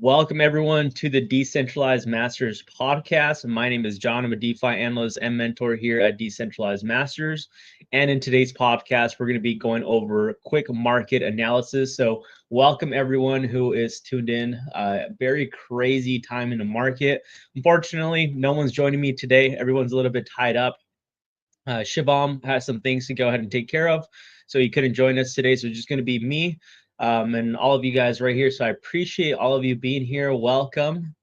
Welcome everyone to the Decentralized Masters podcast. My name is Jon. I'm a DeFi analyst and mentor here at Decentralized Masters. And in today's podcast, we're going to be going over quick market analysis. So welcome everyone who is tuned in. Very crazy time in the market. Unfortunately, no one's joining me today. Everyone's a little bit tied up. Shivam has some things to go ahead and take care of, so he couldn't join us today. So it's just going to be me and all of you guys right here. So I appreciate all of you being here. Welcome,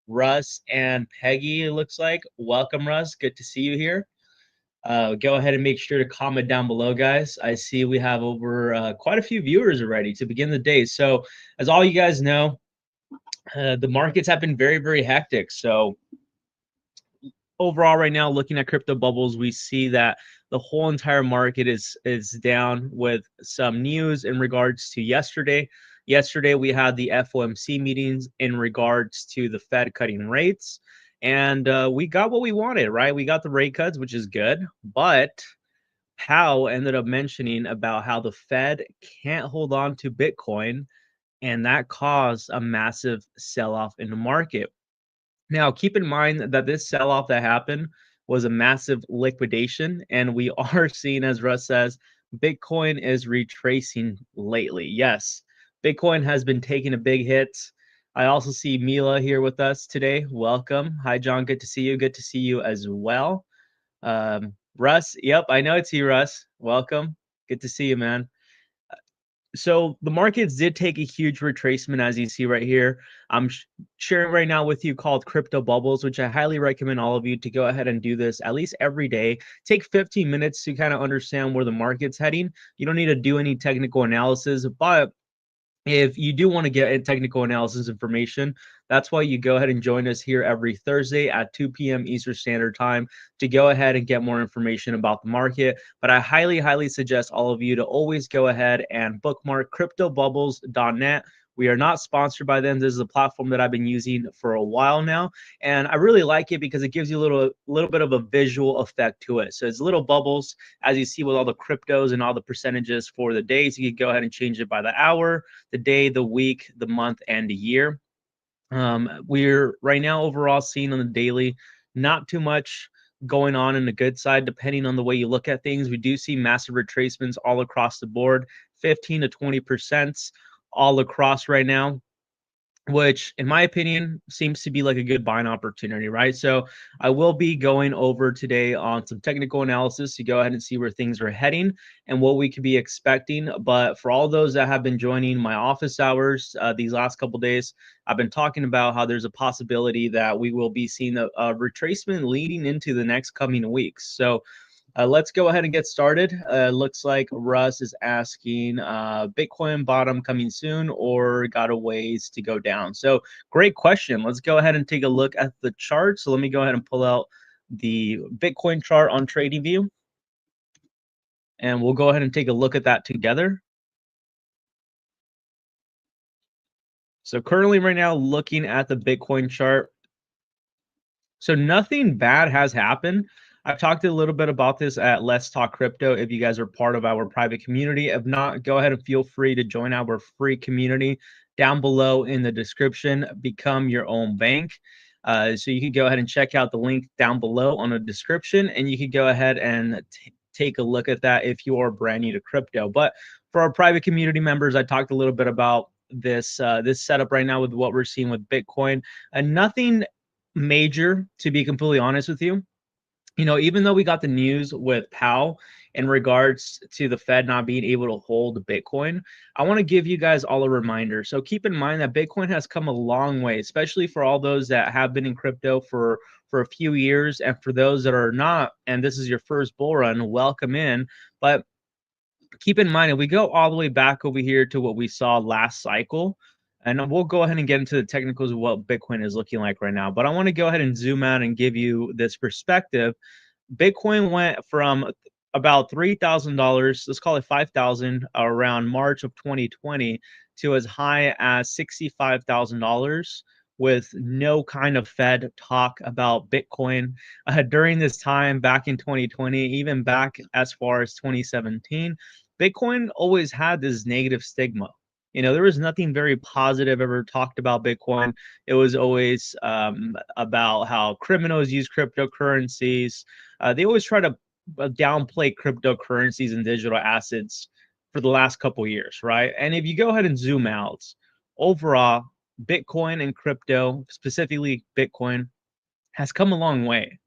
Russ and Peggy, it looks like. Welcome, Russ. Good to see you here. Go ahead and make sure to comment down below, guys. I see we have over quite a few viewers already to begin the day. So as all you guys know, the markets have been very, very hectic. So overall right now, looking at crypto bubbles, we see that the whole entire market is down, with some news in regards to yesterday. Yesterday we had the FOMC meetings in regards to the Fed cutting rates, and we got what we wanted, right? We got the rate cuts, which is good, but Powell ended up mentioning about how the Fed can't hold on to Bitcoin, and that caused a massive sell-off in the market. Now, keep in mind that this sell-off that happened was a massive liquidation, and we are seeing, as Russ says, Bitcoin is retracing lately. Yes, Bitcoin has been taking a big hit. I also see Mila here with us today. Welcome. Hi, John. Good to see you. Good to see you as well. Russ, yep, I know it's you, Russ. Welcome. Good to see you, man. So the markets did take a huge retracement, as you see right here. I'm sharing right now with you called crypto bubbles, which I highly recommend all of you to go ahead and do this at least every day. Take 15 minutes to kind of understand where the market's heading. You don't need to do any technical analysis, but if you do want to get technical analysis information, that's why you go ahead and join us here every Thursday at 2 p.m. Eastern Standard Time to go ahead and get more information about the market. But I highly, highly suggest all of you to always go ahead and bookmark cryptobubbles.net. We are not sponsored by them. This is a platform that I've been using for a while now, and I really like it because it gives you a little bit of a visual effect to it. So it's little bubbles, as you see with all the cryptos and all the percentages for the days. You can go ahead and change it by the hour, the day, the week, the month, and the year. We're right now overall seeing on the daily, not too much going on the good side, depending on the way you look at things. We do see massive retracements all across the board, 15 to 20% all across right now, which in my opinion seems to be like a good buying opportunity, right? So I will be going over today on some technical analysis to go ahead and see where things are heading and what we could be expecting. But for all those that have been joining my office hours these last couple days, I've been talking about how there's a possibility that we will be seeing a retracement leading into the next coming weeks. So let's go ahead and get started. Looks like Russ is asking Bitcoin bottom coming soon or got a ways to go down. So great question. Let's go ahead and take a look at the chart. So let me go ahead and pull out the Bitcoin chart on TradingView, and we'll go ahead and take a look at that together. So currently right now, looking at the Bitcoin chart, so nothing bad has happened. I've talked a little bit about this at Let's Talk Crypto. If you guys are part of our private community, if not, go ahead and feel free to join our free community down below in the description. Become your own bank. So you can go ahead and check out the link down below on the description, and you can go ahead and take a look at that if you are brand new to crypto. But for our private community members, I talked a little bit about this this setup right now with what we're seeing with Bitcoin, and nothing major, to be completely honest with you. You know, even though we got the news with Powell in regards to the Fed not being able to hold Bitcoin, I want to give you guys all a reminder. So keep in mind that Bitcoin has come a long way, especially for all those that have been in crypto for a few years, and for those that are not, and this is your first bull run, welcome in. But keep in mind, if we go all the way back over here to what we saw last cycle, and we'll go ahead and get into the technicals of what Bitcoin is looking like right now. But I want to go ahead and zoom out and give you this perspective. Bitcoin went from about $3,000, let's call it 5,000, around March of 2020 to as high as $65,000 with no kind of Fed talk about Bitcoin during this time back in 2020, even back as far as 2017. Bitcoin always had this negative stigma. There was nothing very positive ever talked about Bitcoin. It was always about how criminals use cryptocurrencies. They always try to downplay cryptocurrencies and digital assets for the last couple of years, right? And if you go ahead and zoom out, overall, Bitcoin and crypto, specifically Bitcoin, has come a long way.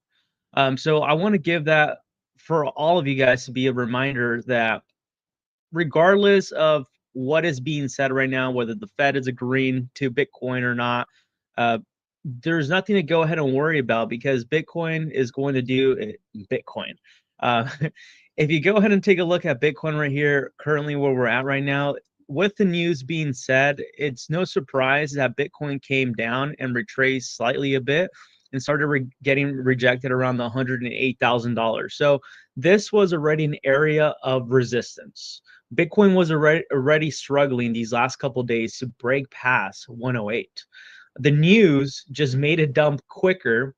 So I want to give that for all of you guys to be a reminder that regardless of what is being said right now, whether the Fed is agreeing to Bitcoin or not, uh, there's nothing to go ahead and worry about because Bitcoin is going to do Bitcoin. Uh, if you go ahead and take a look at Bitcoin right here, currently where we're at right now, with the news being said, it's no surprise that Bitcoin came down and retraced slightly a bit and started getting rejected around the $108,000. So this was already an area of resistance. Bitcoin was already struggling these last couple days to break past 108. The news just made it dump quicker,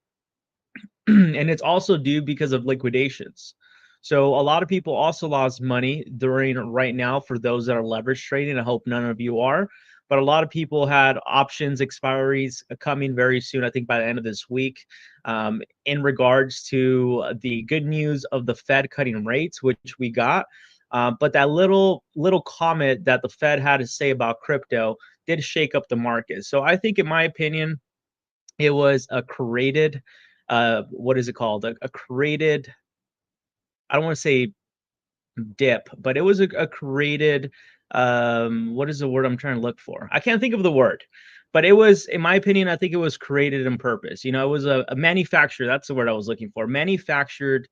and it's also due because of liquidations. So a lot of people also lost money during right now for those that are leverage trading. I hope none of you are, but a lot of people had options expiries coming very soon. I think by the end of this week, in regards to the good news of the Fed cutting rates, which we got. But that little comment that the Fed had to say about crypto did shake up the market. So I think, in my opinion, it was a created, what is it called? A created, I don't want to say dip, but it was a created, what is the word I'm trying to look for? I can't think of the word, but it was, in my opinion, I think it was created on purpose. It was a manufacturer. That's the word I was looking for. A manufacturer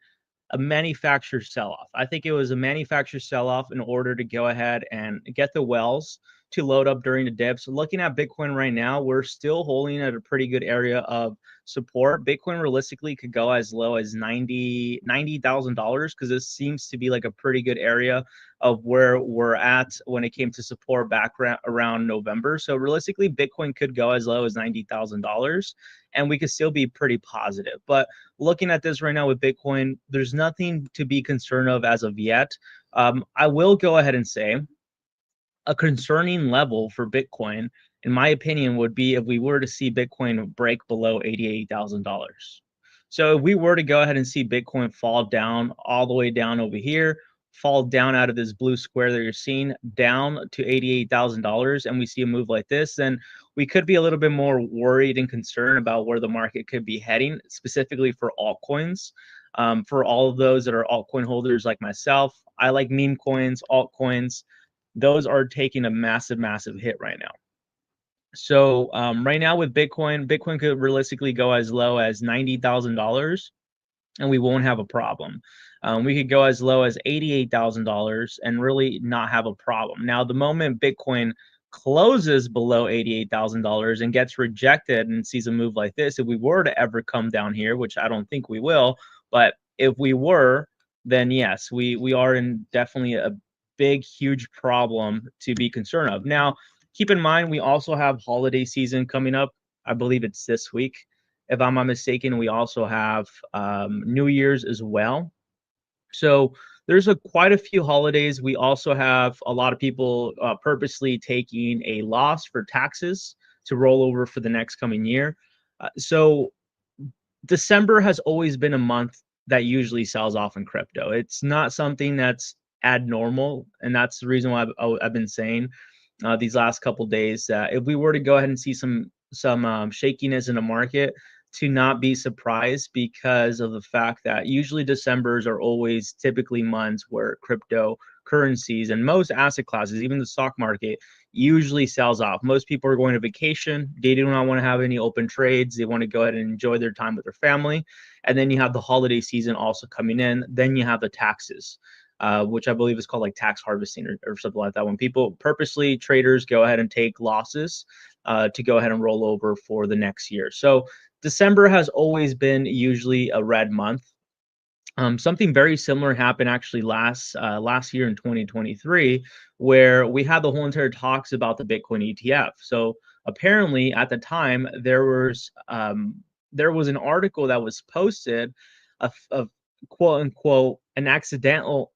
sell-off. I think it was a manufacturer sell-off in order to go ahead and get the wells to load up during the dips. So looking at Bitcoin right now, we're still holding at a pretty good area of support. Bitcoin realistically could go as low as $90,000 because this seems to be like a pretty good area of where we're at when it came to support back around November. So realistically, Bitcoin could go as low as $90,000 and we could still be pretty positive. But looking at this right now with Bitcoin, there's nothing to be concerned of as of yet. I will go ahead and say a concerning level for Bitcoin, in my opinion, would be if we were to see Bitcoin break below $88,000. So if we were to go ahead and see Bitcoin fall down all the way down over here, fall down out of this blue square that you're seeing down to $88,000, and we see a move like this, then we could be a little bit more worried and concerned about where the market could be heading, specifically for altcoins. For all of those that are altcoin holders like myself, I like meme coins, altcoins. Those are taking a massive hit right now. So right now with Bitcoin could realistically go as low as $90,000 and we won't have a problem. We could go as low as $88,000 and really not have a problem. Now, the moment Bitcoin closes below $88,000 and gets rejected and sees a move like this, if we were to ever come down here, which I don't think we will, but if we were, then yes, we are in definitely a big, huge problem to be concerned of. Now, keep in mind, we also have holiday season coming up. I believe it's this week. If I'm not mistaken, we also have New Year's as well. So there's quite a few holidays. We also have a lot of people purposely taking a loss for taxes to roll over for the next coming year. So December has always been a month that usually sells off in crypto. It's not something that's abnormal, and that's the reason why I've been saying these last couple days that if we were to go ahead and see some shakiness in the market, to not be surprised because of the fact that usually Decembers are always typically months where cryptocurrencies and most asset classes, even the stock market, usually sells off. Most people are going to vacation. They do not want to have any open trades. They want to go ahead and enjoy their time with their family. And then you have the holiday season also coming in. Then you have the taxes. Which I believe is called like tax harvesting or something like that. When people purposely, traders go ahead and take losses to go ahead and roll over for the next year. So December has always been usually a red month. Something very similar happened actually last year in 2023, where we had the whole entire talks about the Bitcoin ETF. So apparently at the time there was an article that was posted of quote unquote an accidental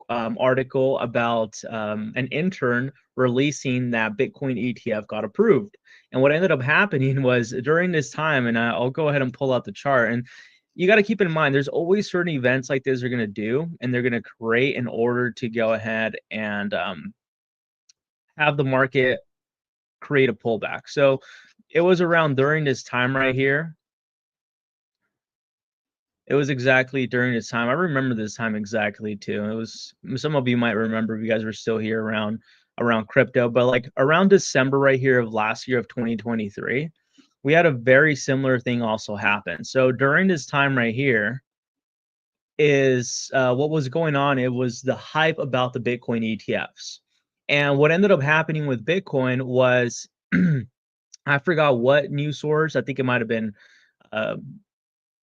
article about an intern releasing that Bitcoin ETF got approved. And what ended up happening was during this time, and I'll go ahead and pull out the chart, and you got to keep in mind, there's always certain events like this are going to do, and they're going to create in order to go ahead and have the market create a pullback. So it was around during this time right here. It was exactly during this time. I remember this time exactly too. It was, some of you might remember if you guys were still here around crypto, but like around December right here of last year of 2023, we had a very similar thing also happen. So during this time right here is what was going on. It was the hype about the Bitcoin ETFs. And what ended up happening with Bitcoin was I forgot what news source. I think it might have been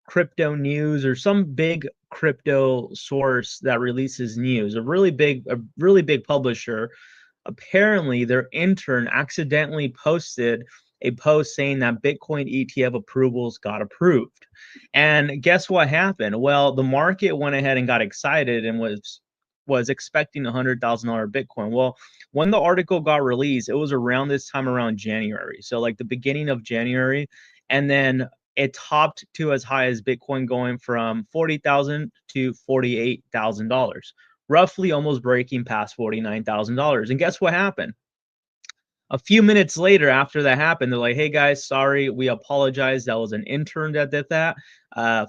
crypto news or some big crypto source that releases news, a really big publisher. Apparently their intern accidentally posted a post saying that Bitcoin ETF approvals got approved. And guess what happened? Well, the market went ahead and got excited and was expecting $100,000 Bitcoin. Well, when the article got released, it was around this time around January. So like the beginning of January, and then it topped to as high as Bitcoin going from $40,000 to $48,000, roughly almost breaking past $49,000. And guess what happened? A few minutes later, after that happened, they're like, "Hey guys, sorry, we apologize. That was an intern that did that.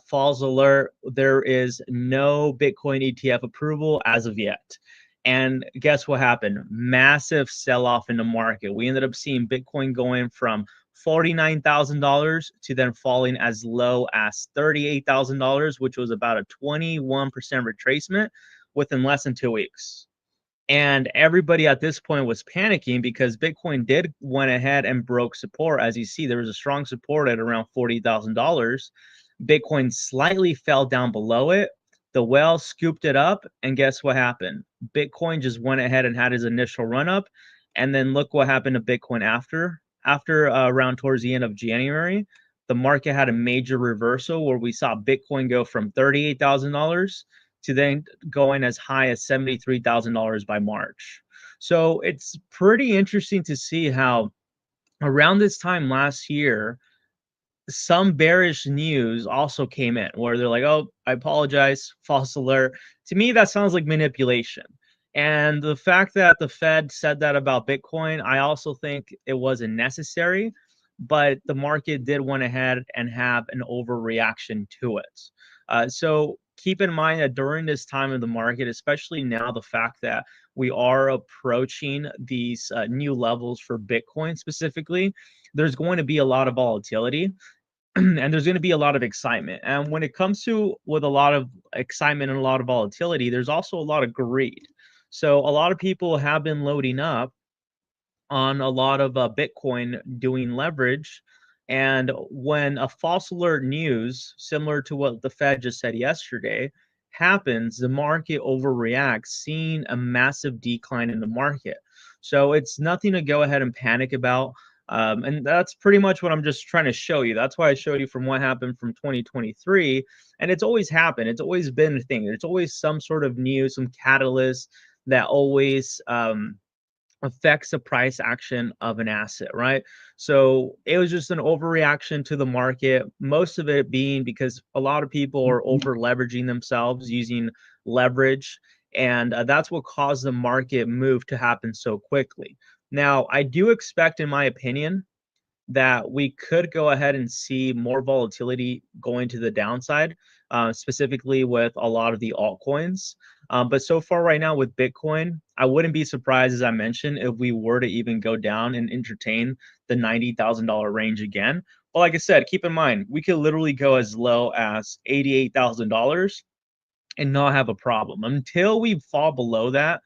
False alert: there is no Bitcoin ETF approval as of yet." And guess what happened? Massive sell-off in the market. We ended up seeing Bitcoin going from $49,000 to then falling as low as $38,000, which was about a 21% retracement within less than 2 weeks. And everybody at this point was panicking because Bitcoin did went ahead and broke support. As you see, there was a strong support at around $40,000. Bitcoin slightly fell down below it. The whale scooped it up, and guess what happened? Bitcoin just went ahead and had his initial run up, and then look what happened to Bitcoin after around towards the end of January. The market had a major reversal where we saw Bitcoin go from $38,000 to then going as high as $73,000 by March. So it's pretty interesting to see how around this time last year, some bearish news also came in where they're like, "Oh, I apologize, false alert." To me, that sounds like manipulation. And the fact that the Fed said that about Bitcoin, I also think it wasn't necessary, but the market did went ahead and have an overreaction to it. So keep in mind that during this time of the market, especially now, the fact that we are approaching these new levels for Bitcoin specifically, there's going to be a lot of volatility. And there's going to be a lot of excitement. And when it comes to with a lot of excitement and a lot of volatility, there's also a lot of greed. So a lot of people have been loading up on a lot of Bitcoin doing leverage. And when a false alert news, similar to what the Fed just said yesterday, happens, the market overreacts, seeing a massive decline in the market. So it's nothing to go ahead and panic about. And that's pretty much what I'm just trying to show you. That's why I showed you from what happened from 2023. And it's always happened. It's always been a thing. There's always some sort of news, some catalyst that always affects the price action of an asset, right? So it was just an overreaction to the market, most of it being because a lot of people are over leveraging themselves using leverage. And that's what caused the market move to happen so quickly. Now, I do expect, in my opinion, that we could go ahead and see more volatility going to the downside, specifically with a lot of the altcoins. But so far right now with Bitcoin, I wouldn't be surprised, as I mentioned, if we were to even go down and entertain the $90,000 range again. But like I said, keep in mind, we could literally go as low as $88,000 and not have a problem. Until we fall below that,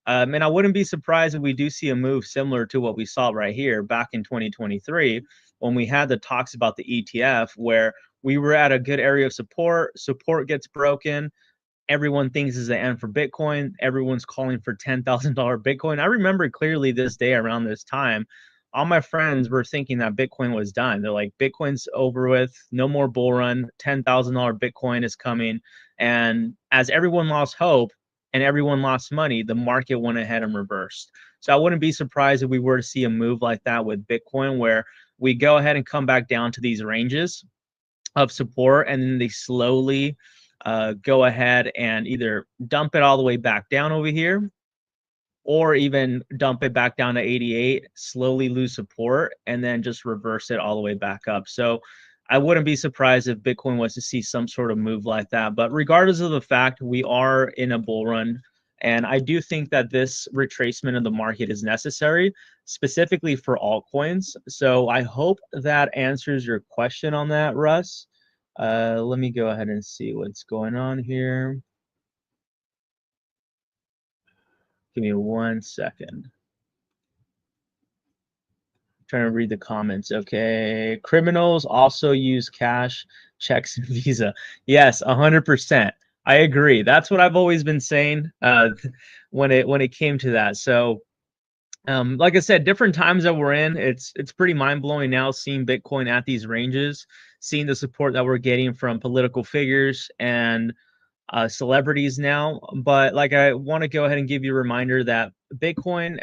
and I wouldn't be surprised if we do see a move similar to what we saw right here back in 2023 when we had the talks about the ETF, where we were at a good area of support. Support gets broken. Everyone thinks is the end for Bitcoin. Everyone's calling for $10,000 Bitcoin. I remember clearly this day around this time, all my friends were thinking that Bitcoin was done. They're like, Bitcoin's over with, no more bull run, $10,000 Bitcoin is coming. And as everyone lost hope, and everyone lost money, the market went ahead and reversed. So I wouldn't be surprised if we were to see a move like that with Bitcoin, where we go ahead and come back down to these ranges of support, and then they slowly go ahead and either dump it all the way back down over here, or even dump it back down to 88, slowly lose support, and then just reverse it all the way back up. So I wouldn't be surprised if Bitcoin was to see some sort of move like that. But regardless of the fact, we are in a bull run. And I do think that this retracement of the market is necessary, specifically for altcoins. So I hope that answers your question on that, Russ. Let me go ahead and see what's going on here. Give me 1 second. Trying to read the comments. Okay. Criminals also use cash, checks, and Visa. Yes, 100%. I agree. That's what I've always been saying when it came to that. So like I said, different times that we're in, it's pretty mind-blowing now seeing Bitcoin at these ranges, seeing the support that we're getting from political figures and celebrities now. But like, I want to go ahead and give you a reminder that Bitcoin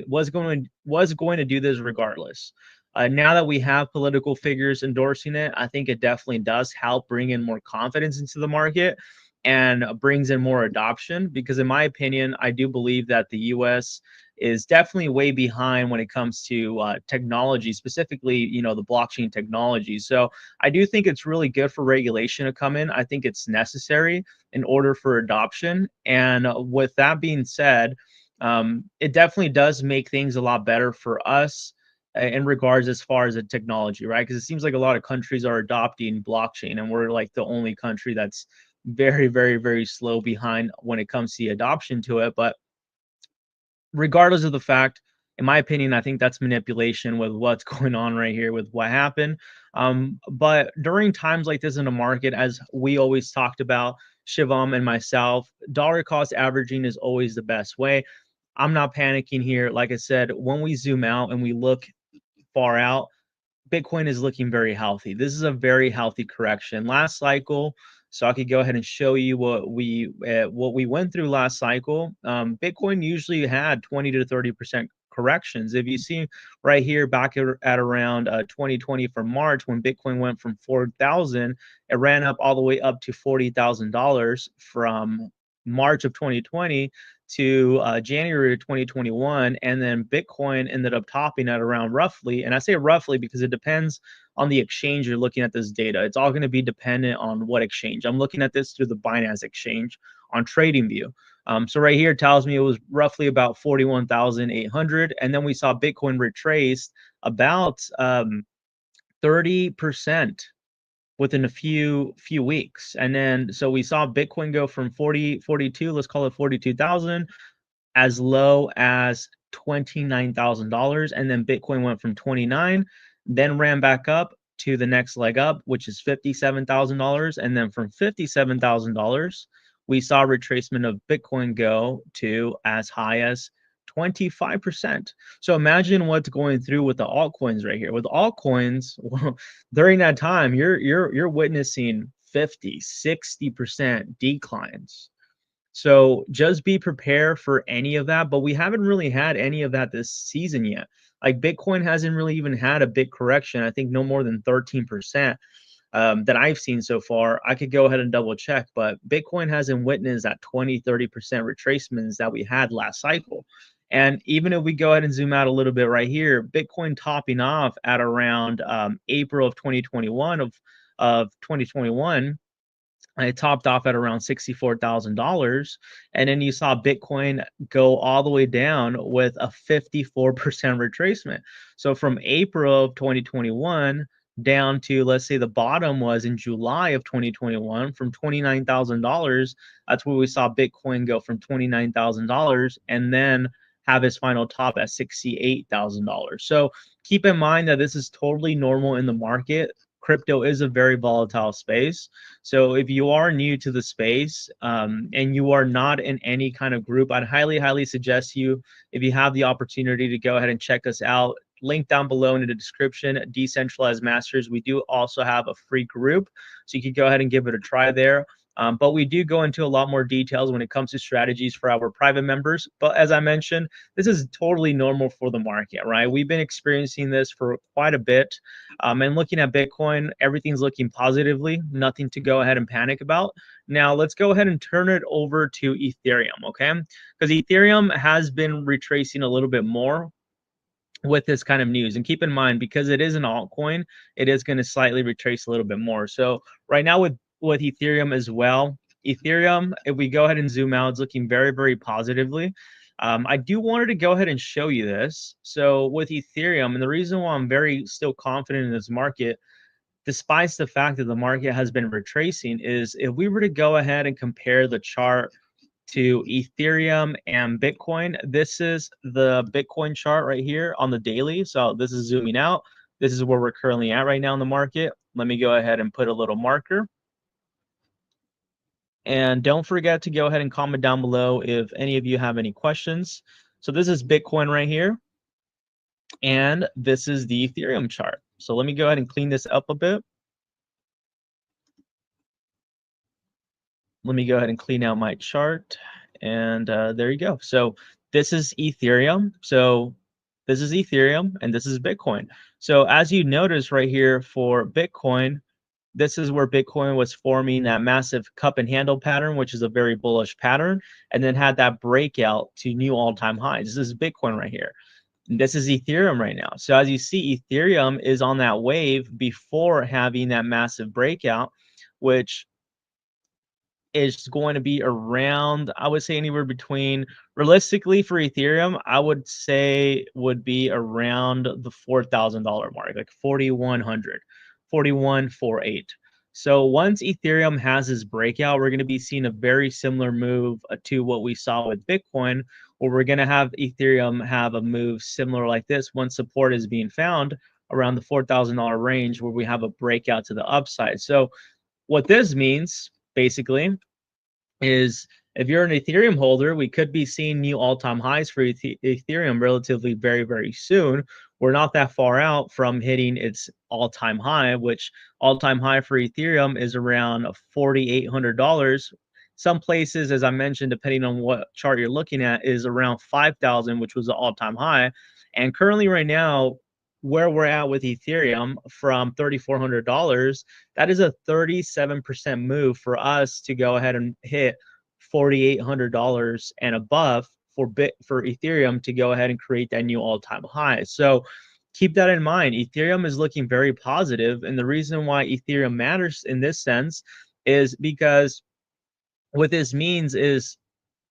was going to do this regardless. Now that we have political figures endorsing it, I think it definitely does help bring in more confidence into the market and brings in more adoption, because in my opinion, I do believe that the US is definitely way behind when it comes to technology, specifically, the blockchain technology. So I do think it's really good for regulation to come in. I think it's necessary in order for adoption. And with that being said, it definitely does make things a lot better for us in regards as far as the technology, right? Because it seems like a lot of countries are adopting blockchain, and we're like the only country that's very, very, very slow behind when it comes to the adoption to it. But regardless of the fact, in my opinion, I think that's manipulation with what's going on right here with what happened. But during times like this in the market, as we always talked about, Shivam and myself, dollar cost averaging is always the best way. I'm not panicking here. Like I said, when we zoom out and we look far out, Bitcoin is looking very healthy. This is a very healthy correction. Last cycle, so I could go ahead and show you what we went through last cycle. Bitcoin usually had 20 to 30% corrections. If you see right here back at around 2020 for March, when Bitcoin went from 4,000, it ran up all the way up to $40,000 from March of 2020 to January of 2021, and then Bitcoin ended up topping at around roughly, and I say roughly because it depends on the exchange you're looking at this data. It's all going to be dependent on what exchange. I'm looking at this through the Binance exchange on TradingView. So right here it tells me it was roughly about 41,800, and then we saw Bitcoin retraced about 30% within a few weeks. And then so we saw Bitcoin go from 42, let's call it 42,000, as low as $29,000, and then Bitcoin went from 29, then ran back up to the next leg up, which is $57,000, and then from $57,000 we saw retracement of Bitcoin go to as high as 25%. So imagine what's going through with the altcoins right here. With altcoins, well, during that time, you're witnessing 50, 60% declines. So just be prepared for any of that. But we haven't really had any of that this season yet. Like Bitcoin hasn't really even had a big correction. I think no more than 13%. That I've seen so far. I could go ahead and double check, but Bitcoin hasn't witnessed that 20, 30% retracements that we had last cycle. And even if we go ahead and zoom out a little bit right here, Bitcoin topping off at around April of 2021 of 2021, it topped off at around $64,000. And then you saw Bitcoin go all the way down with a 54% retracement. So from April of 2021 down to, let's say the bottom was in July of 2021 from $29,000. That's where we saw Bitcoin go from $29,000 and then have its final top at $68,000. So keep in mind that this is totally normal in the market. Crypto is a very volatile space. So if you are new to the space and you are not in any kind of group, I'd highly, highly suggest you, if you have the opportunity, to go ahead and check us out. Link down below in the description, Decentralized Masters. We do also have a free group, so you can go ahead and give it a try there. But we do go into a lot more details when it comes to strategies for our private members. But as I mentioned, this is totally normal for the market, right? We've been experiencing this for quite a bit. And looking at Bitcoin, everything's looking positively, nothing to go ahead and panic about. Now, let's go ahead and turn it over to Ethereum, okay? Because Ethereum has been retracing a little bit more with this kind of news. And keep in mind, because it is an altcoin, it is going to slightly retrace a little bit more. So right now with Ethereum as well, Ethereum, if we go ahead and zoom out, it's looking very, very positively. I do wanted to go ahead and show you this. So with Ethereum, and the reason why I'm very still confident in this market, despite the fact that the market has been retracing, is if we were to go ahead and compare the chart to Ethereum and Bitcoin. This is the Bitcoin chart right here on the daily. So this is zooming out. This is where we're currently at right now in the market. Let me go ahead and put a little marker. And don't forget to go ahead and comment down below if any of you have any questions. So this is Bitcoin right here. And this is the Ethereum chart. So let me go ahead and clean this up a bit. Let me go ahead and clean out my chart. And there you go. So this is Ethereum. So this is Ethereum and this is Bitcoin. So as you notice right here for Bitcoin, this is where Bitcoin was forming that massive cup and handle pattern, which is a very bullish pattern, and then had that breakout to new all-time highs. This is Bitcoin right here. And this is Ethereum right now. So as you see, Ethereum is on that wave before having that massive breakout, which is going to be around, I would say anywhere between, realistically for Ethereum, I would say would be around the $4,000 mark, like 4,100, 4148. So once Ethereum has this breakout, we're going to be seeing a very similar move to what we saw with Bitcoin, where we're going to have Ethereum have a move similar like this once support is being found around the $4,000 range, where we have a breakout to the upside. So what this means basically is if you're an Ethereum holder, we could be seeing new all-time highs for Ethereum relatively very, very soon. We're not that far out from hitting its all-time high, which all-time high for Ethereum is around $4,800. Some places, as I mentioned, depending on what chart you're looking at, is around 5,000, which was the all-time high. And currently right now, where we're at with Ethereum from $3,400, that is a 37% move for us to go ahead and hit $4,800 and above for Ethereum to go ahead and create that new all-time high. So keep that in mind. Ethereum is looking very positive, and the reason why Ethereum matters in this sense is because what this means is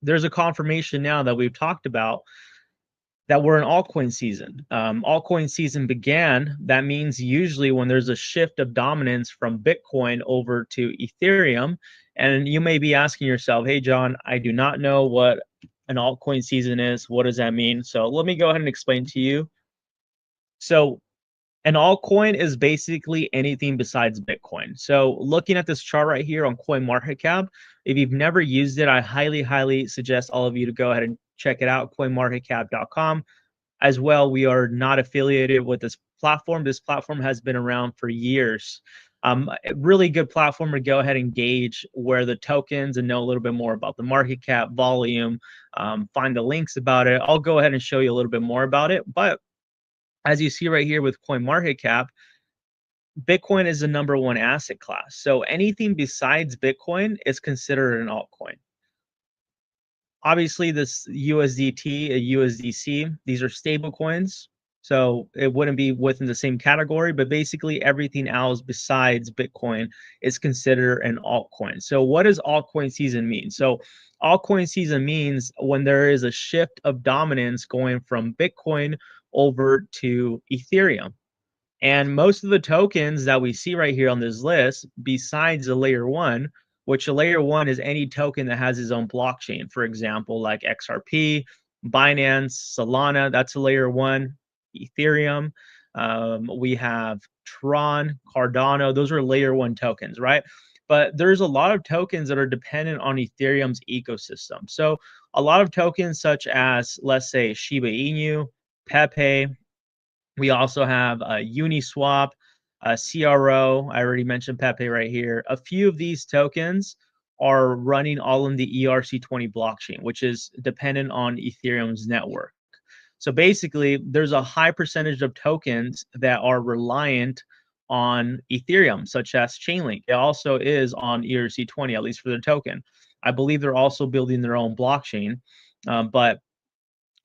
there's a confirmation now that we've talked about that we're in altcoin season. Altcoin season began. That means usually when there's a shift of dominance from Bitcoin over to Ethereum. And you may be asking yourself, hey, John, I do not know what an altcoin season is. What does that mean? So let me go ahead and explain to you. So an altcoin is basically anything besides Bitcoin. So looking at this chart right here on CoinMarketCap, if you've never used it, I highly, highly suggest all of you to go ahead and check it out, coinmarketcap.com. As well, we are not affiliated with this platform. This platform has been around for years. A really good platform to go ahead and gauge where the tokens and know a little bit more about the market cap, volume, find the links about it. I'll go ahead and show you a little bit more about it. But as you see right here with CoinMarketCap, Bitcoin is the #1 asset class. So anything besides Bitcoin is considered an altcoin. Obviously, this USDT, USDC, these are stable coins. So it wouldn't be within the same category, but basically everything else besides Bitcoin is considered an altcoin. So what does altcoin season mean? So altcoin season means when there is a shift of dominance going from Bitcoin over to Ethereum. And most of the tokens that we see right here on this list, besides the layer one, which a layer one is any token that has its own blockchain, for example, like XRP, Binance, Solana, that's a layer one, Ethereum. We have Tron, Cardano, those are layer one tokens, right? But there's a lot of tokens that are dependent on Ethereum's ecosystem. So a lot of tokens such as, let's say, Shiba Inu, Pepe, we also have Uniswap, CRO. I already mentioned Pepe right here. A few of these tokens are running all in the ERC20 blockchain, which is dependent on Ethereum's network. So basically, there's a high percentage of tokens that are reliant on Ethereum, such as Chainlink. It also is on ERC20, at least for their token. I believe they're also building their own blockchain, but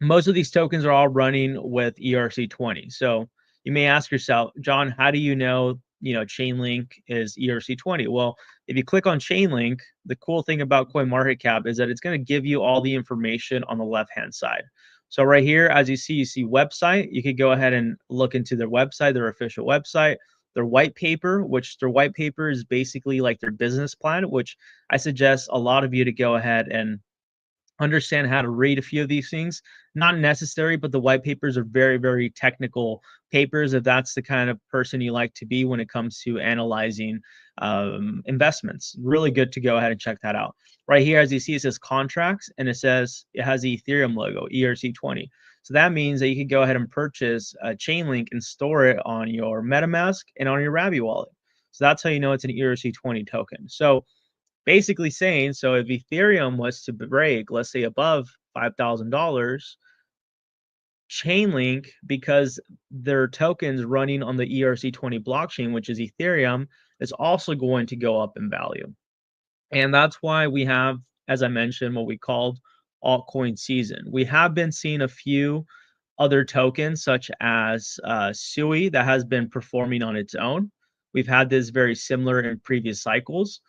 most of these tokens are all running with ERC20. So you may ask yourself, John, how do you know, Chainlink is ERC20? Well, if you click on Chainlink, the cool thing about CoinMarketCap is that it's going to give you all the information on the left-hand side. So right here, as you see website. You could go ahead and look into their website, their official website, their white paper, which their white paper is basically like their business plan, which I suggest a lot of you to go ahead and understand how to read a few of these things. Not necessary, but the white papers are very, very technical papers if that's the kind of person you like to be when it comes to analyzing investments. Really good to go ahead and check that out. Right here, as you see, it says contracts, and it has the Ethereum logo, ERC20. So that means that you can go ahead and purchase a Chainlink and store it on your MetaMask and on your Rabi wallet. So that's how you know it's an ERC20 token. So basically saying, so if Ethereum was to break, let's say above $5,000, Chainlink, because their tokens running on the ERC20 blockchain, which is Ethereum, is also going to go up in value. And that's why we have, as I mentioned, what we called altcoin season. We have been seeing a few other tokens, such as SUI, that has been performing on its own. We've had this very similar in previous cycles.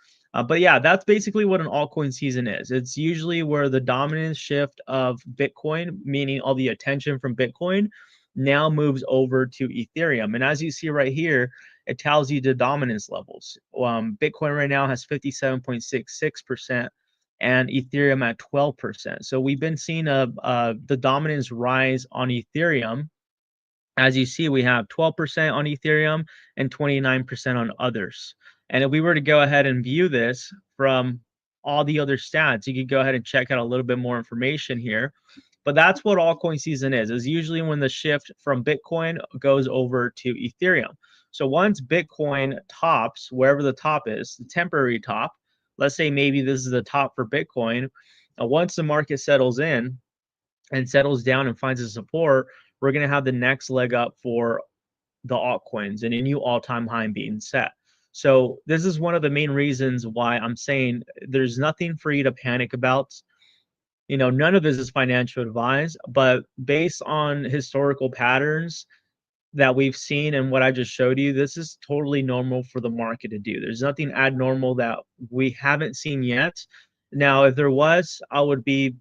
But yeah, that's basically what an altcoin season is. It's usually where the dominant shift of Bitcoin, meaning all the attention from Bitcoin, now moves over to Ethereum. And as you see right here, it tells you the dominance levels. Bitcoin right now has 57.66% and Ethereum at 12%. So we've been seeing the dominance rise on Ethereum. As you see, we have 12% on Ethereum and 29% on others. And if we were to go ahead and view this from all the other stats, you could go ahead and check out a little bit more information here. But that's what altcoin season is usually when the shift from Bitcoin goes over to Ethereum. So once Bitcoin tops, wherever the top is, the temporary top, let's say maybe this is the top for Bitcoin. Once the market settles in and settles down and finds a support, we're going to have the next leg up for the altcoins and a new all-time high being set. So this is one of the main reasons why I'm saying there's nothing for you to panic about. None of this is financial advice, but based on historical patterns that we've seen and what I just showed you, this is totally normal for the market to do. There's nothing abnormal that we haven't seen yet. Now, if there was, I would be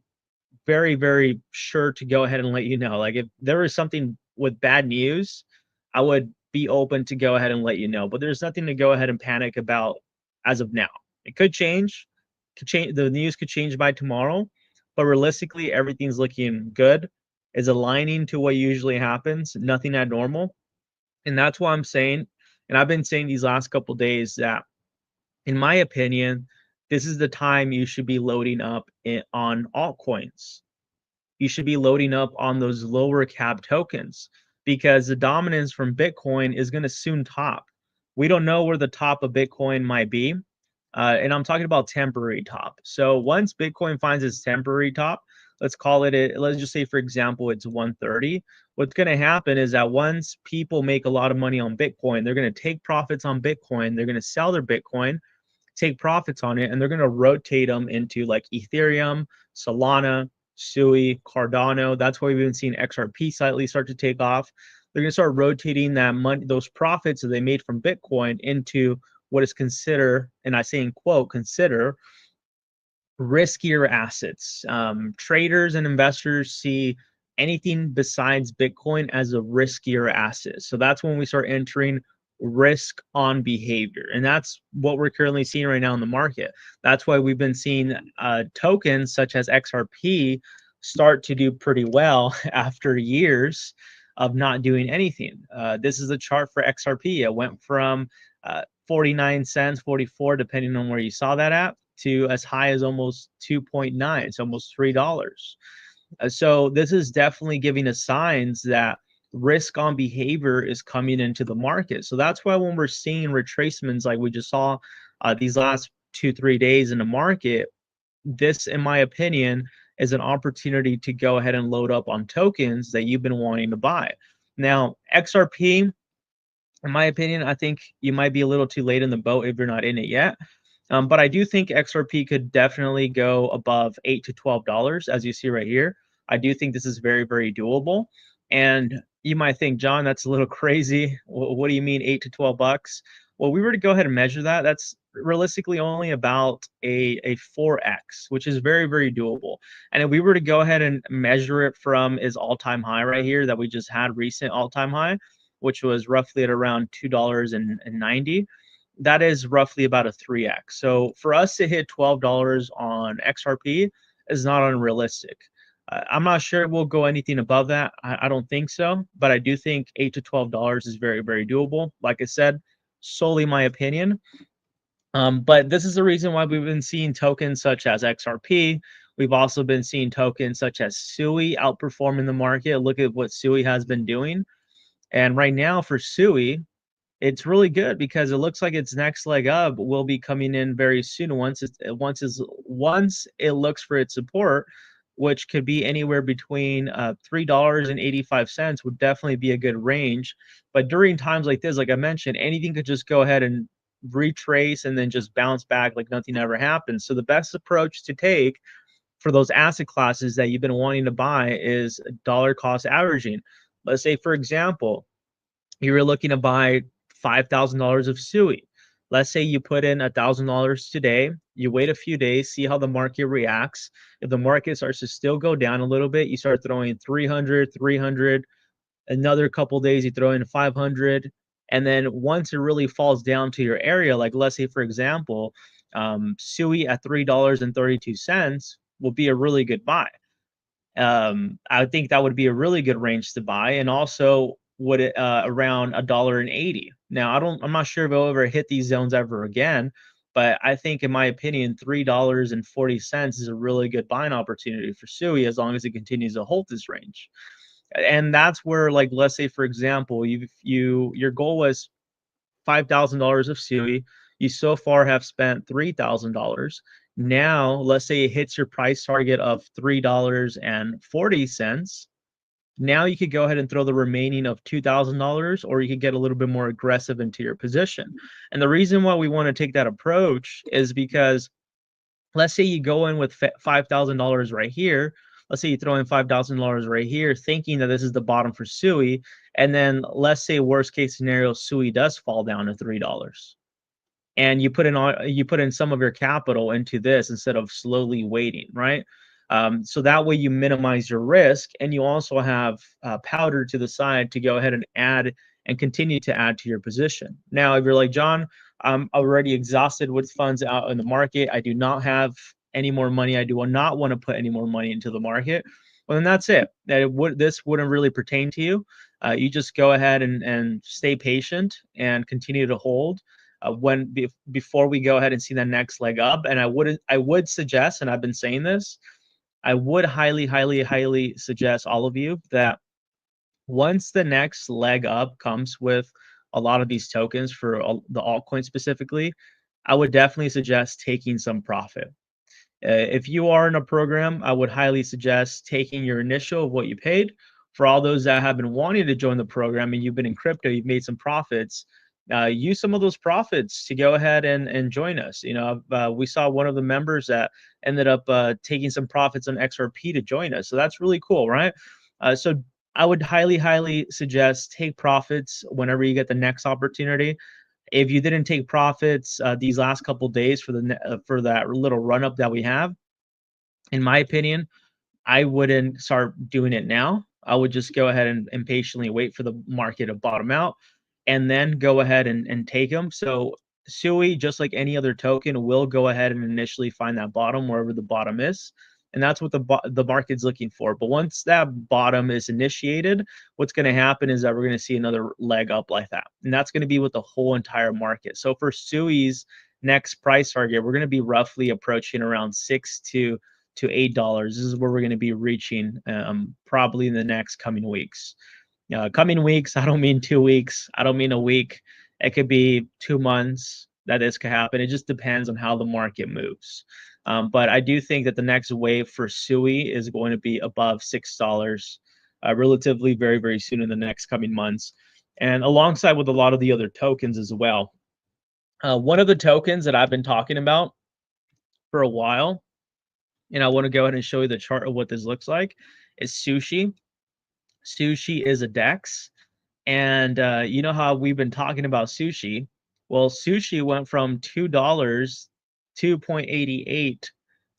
very, very sure to go ahead and let you know. Like if there was something with bad news, I would be open to go ahead and let you know. But there's nothing to go ahead and panic about as of now. It could change. The news could change by tomorrow. But realistically, everything's looking good. Is aligning to what usually happens. Nothing abnormal. And that's why I'm saying, and I've been saying these last couple of days that, in my opinion, this is the time you should be loading up on altcoins. You should be loading up on those lower cap tokens because the dominance from Bitcoin is going to soon top. We don't know where the top of Bitcoin might be. And I'm talking about temporary top. So once Bitcoin finds its temporary top, let's just say, for example, it's 130. What's going to happen is that once people make a lot of money on Bitcoin, they're going to take profits on Bitcoin. They're going to sell their Bitcoin, take profits on it, and they're going to rotate them into like Ethereum, Solana, SUI, Cardano. That's why we've been seeing XRP slightly start to take off. They're going to start rotating that money, those profits that they made from Bitcoin, into what is considered, and I say in quote, consider riskier assets. Traders and investors see anything besides Bitcoin as a riskier asset. So that's when we start entering risk on behavior. And that's what we're currently seeing right now in the market. That's why we've been seeing tokens such as XRP start to do pretty well after years of not doing anything. This is a chart for XRP. It went from 49 cents, 44, depending on where you saw that at, to as high as almost 2.9. It's almost $3. So this is definitely giving us signs that risk on behavior is coming into the market. So that's why when we're seeing retracements like we just saw these last 2-3 days in the market, this, in my opinion, is an opportunity to go ahead and load up on tokens that you've been wanting to buy. Now, XRP, in my opinion, I think you might be a little too late in the boat if you're not in it yet. But I do think XRP could definitely go above $8 to $12, as you see right here. I do think this is very, very doable. And you might think, John, that's a little crazy. What do you mean 8 to 12 bucks? Well, we were to go ahead and measure that. That's realistically only about a 4x, which is very, very doable. And if we were to go ahead and measure it from his all-time high right here that we just had, recent all-time high, which was roughly at around $2.90, that is roughly about a 3x. So for us to hit $12 on XRP is not unrealistic. I'm not sure we'll go anything above that. I don't think so, but I do think $8 to $12 is very, very doable. Like I said, solely my opinion. But this is the reason why we've been seeing tokens such as XRP. We've also been seeing tokens such as SUI outperforming the market. Look at what SUI has been doing. And right now for SUI, it's really good because it looks like its next leg up will be coming in very soon once it looks for its support, which could be anywhere between $3.85 would definitely be a good range. But during times like this, like I mentioned, anything could just go ahead and retrace and then just bounce back like nothing ever happened. So the best approach to take for those asset classes that you've been wanting to buy is dollar cost averaging. Let's say, for example, you were looking to buy $5,000 of SUI. Let's say you put in $1,000 today, you wait a few days, see how the market reacts. If the market starts to still go down a little bit, you start throwing 300, another couple days, you throw in 500. And then once it really falls down to your area, like let's say, for example, SUI at $3.32 will be a really good buy. I think that would be a really good range to buy, and also would it around $1.80. Now, I'm not sure if it'll ever hit these zones ever again, but I think, in my opinion, $3.40 is a really good buying opportunity for SUI as long as it continues to hold this range. And that's where, like, let's say, for example, your goal was $5,000 of SUI. You so far have spent $3,000. Now, let's say it hits your price target of $3.40. Now you could go ahead and throw the remaining of $2,000, or you could get a little bit more aggressive into your position. And the reason why we want to take that approach is because let's say you go in with $5,000 right here. Let's say you throw in $5,000 right here, thinking that this is the bottom for SUI. And then let's say worst case scenario, SUI does fall down to $3. And you put in some of your capital into this instead of slowly waiting, right? So that way you minimize your risk, and you also have powder to the side to go ahead and add and continue to add to your position. Now, if you're like, John, I'm already exhausted with funds out in the market, I do not have any more money, I do not want to put any more money into the market, well, then that's it. This wouldn't really pertain to you. You just go ahead and stay patient and continue to hold before we go ahead and see the next leg up. And I would suggest, and I've been saying this, I would highly, highly, highly suggest all of you that once the next leg up comes with a lot of these tokens for the altcoins specifically, I would definitely suggest taking some profit. If you are in a program, I would highly suggest taking your initial of what you paid. For all those that have been wanting to join the program and you've been in crypto, you've made some profits, use some of those profits to go ahead and join us. We saw one of the members that ended up taking some profits on XRP to join us. So that's really cool, right? So I would highly, highly suggest take profits whenever you get the next opportunity. If you didn't take profits these last couple days for that little run up that we have, in my opinion, I wouldn't start doing it now. I would just go ahead and patiently wait for the market to bottom out and then go ahead and take them. So SUI, just like any other token, will go ahead and initially find that bottom wherever the bottom is. And that's what the market's looking for. But once that bottom is initiated, what's going to happen is that we're going to see another leg up like that. And that's going to be with the whole entire market. So for SUI's next price target, we're going to be roughly approaching around $6 to $8. This is where we're going to be reaching probably in the next coming weeks. Coming weeks, I don't mean 2 weeks. I don't mean a week. It could be 2 months. that this could happen. It just depends on how the market moves. But I do think that the next wave for SUI is going to be above $6 relatively very, very soon in the next coming months. And alongside with a lot of the other tokens as well. One of the tokens that I've been talking about for a while, and I want to go ahead and show you the chart of what this looks like, is Sushi. Sushi is a DEX. And you know how we've been talking about Sushi? Well, Sushi went from $2, 2.88,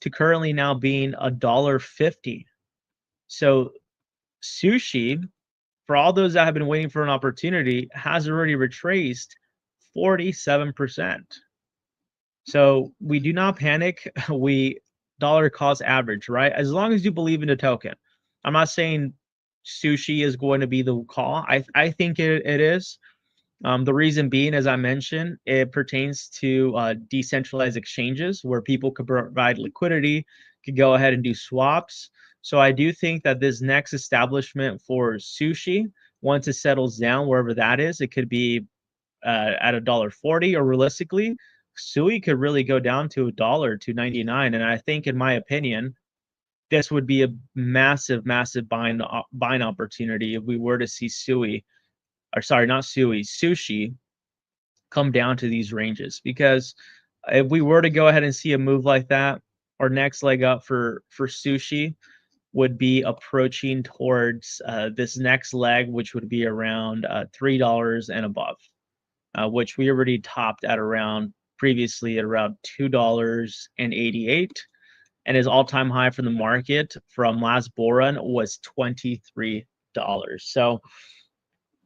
to currently now being $1.50. So Sushi, for all those that have been waiting for an opportunity, has already retraced 47%. So we do not panic. We dollar cost average, right? As long as you believe in the token. I'm not saying Sushi is going to be the call. I think it is. The reason being, as I mentioned, it pertains to decentralized exchanges where people could provide liquidity, could go ahead and do swaps. So I do think that this next establishment for Sushi, once it settles down, wherever that is, it could be at $1.40, or realistically, SUI could really go down to $1 to 99. And I think, in my opinion, this would be a massive, massive buying opportunity if we were to see SUI, or sorry, not SUI, Sushi, come down to these ranges. Because if we were to go ahead and see a move like that, our next leg up for Sushi would be approaching towards this next leg, which would be around $3 and above, which we already topped at around previously at around $2.88. And his all-time high from the market from last bull run was $23. So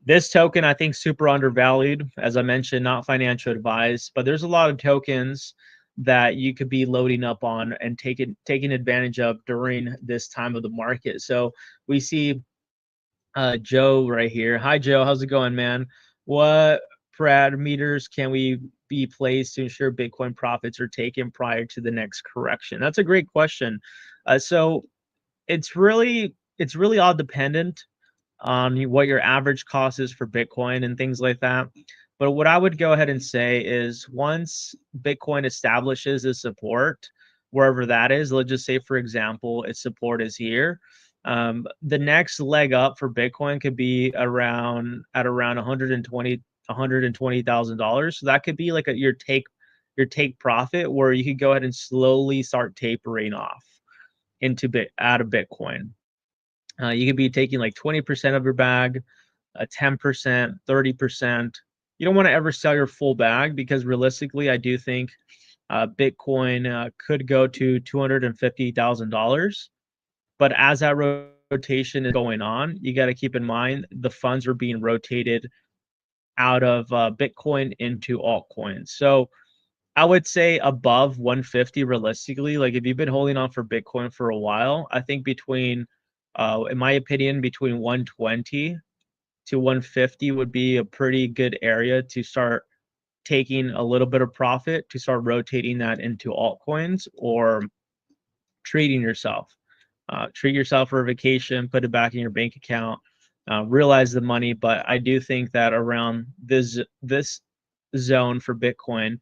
this token, I think, super undervalued. As I mentioned, not financial advice, but there's a lot of tokens that you could be loading up on and taking advantage of during this time of the market. So we see Joe right here. Hi, Joe. How's it going, man? What parameters can we be placed to ensure Bitcoin profits are taken prior to the next correction? That's a great question. So it's really all dependent on what your average cost is for Bitcoin and things like that. But what I would go ahead and say is, once Bitcoin establishes its support, wherever that is, let's just say, for example, its support is here. The next leg up for Bitcoin could be around $120,000. So that could be like your take profit, where you could go ahead and slowly start tapering off out of Bitcoin. You could be taking like 20% of your bag, 10%, 30%. You don't want to ever sell your full bag, because realistically, I do think Bitcoin could go to $250,000. But as that rotation is going on, you got to keep in mind the funds are being rotated out of Bitcoin into altcoins. So I would say above 150 realistically. Like, if you've been holding on for Bitcoin for a while, I think in my opinion, between 120 to 150 would be a pretty good area to start taking a little bit of profit, to start rotating that into altcoins, or treating yourself. Treat yourself for a vacation, put it back in your bank account, realize the money. But I do think that around this zone for Bitcoin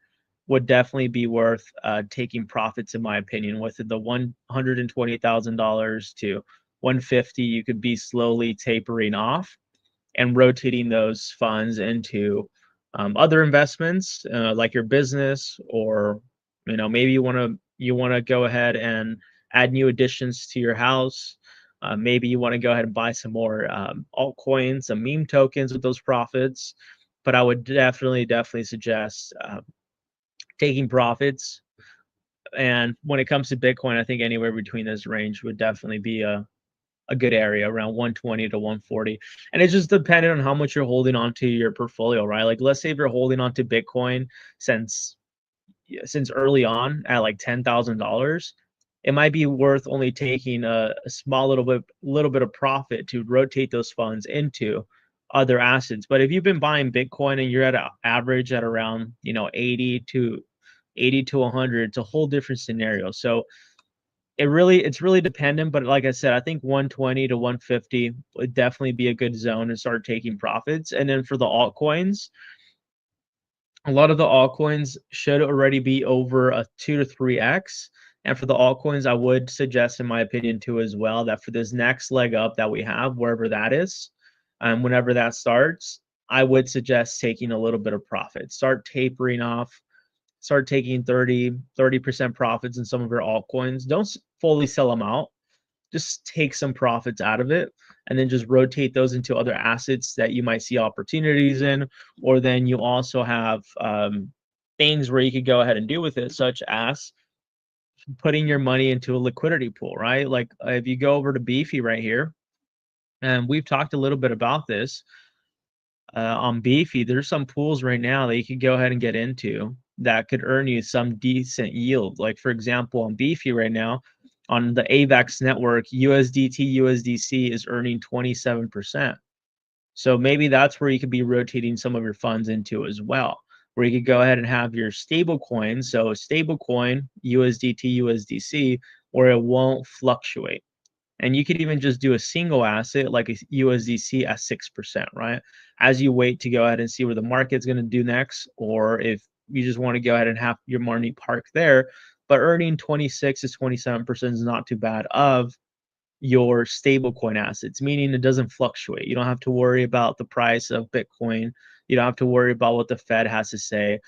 would definitely be worth taking profits, in my opinion. With the $120,000 to 150, you could be slowly tapering off and rotating those funds into other investments, like your business, or maybe you want to go ahead and add new additions to your house. Maybe you want to go ahead and buy some more altcoins, some meme tokens with those profits. But I would definitely suggest taking profits. And when it comes to Bitcoin, I think anywhere between this range would definitely be a good area, around 120 to 140. And it's just dependent on how much you're holding onto your portfolio, right? Like, let's say if you're holding onto Bitcoin since early on at like $10,000, it might be worth only taking a small little bit of profit to rotate those funds into other assets. But if you've been buying Bitcoin and you're at an average at around 80 to 100, it's a whole different scenario. So it's really dependent. But like I said, I think 120 to 150 would definitely be a good zone to start taking profits. And then for the altcoins, A lot of the altcoins should already be over a 2 to 3x. And for the altcoins, I would suggest, in my opinion, too, as well, that for this next leg up that we have, wherever that is, whenever that starts, I would suggest taking a little bit of profit. Start tapering off, start taking 30% profits in some of your altcoins. Don't fully sell them out. Just take some profits out of it and then just rotate those into other assets that you might see opportunities in. Or then you also have things where you could go ahead and do with it, such as putting your money into a liquidity pool, right? Like if you go over to Beefy right here, and we've talked a little bit about this on Beefy, there's some pools right now that you could go ahead and get into that could earn you some decent yield. Like for example, on Beefy right now, on the AVAX network, USDT, USDC is earning 27%. So maybe that's where you could be rotating some of your funds into as well, where you could go ahead and have your stable coin. So stable coin, USDT, USDC, where it won't fluctuate. And you could even just do a single asset like a USDC at 6%, right? As you wait to go ahead and see where the market's going to do next, or if you just want to go ahead and have your money parked there, but earning 26 to 27% is not too bad of your stablecoin assets, meaning it doesn't fluctuate. You don't have to worry about the price of Bitcoin. You don't have to worry about what the Fed has to say.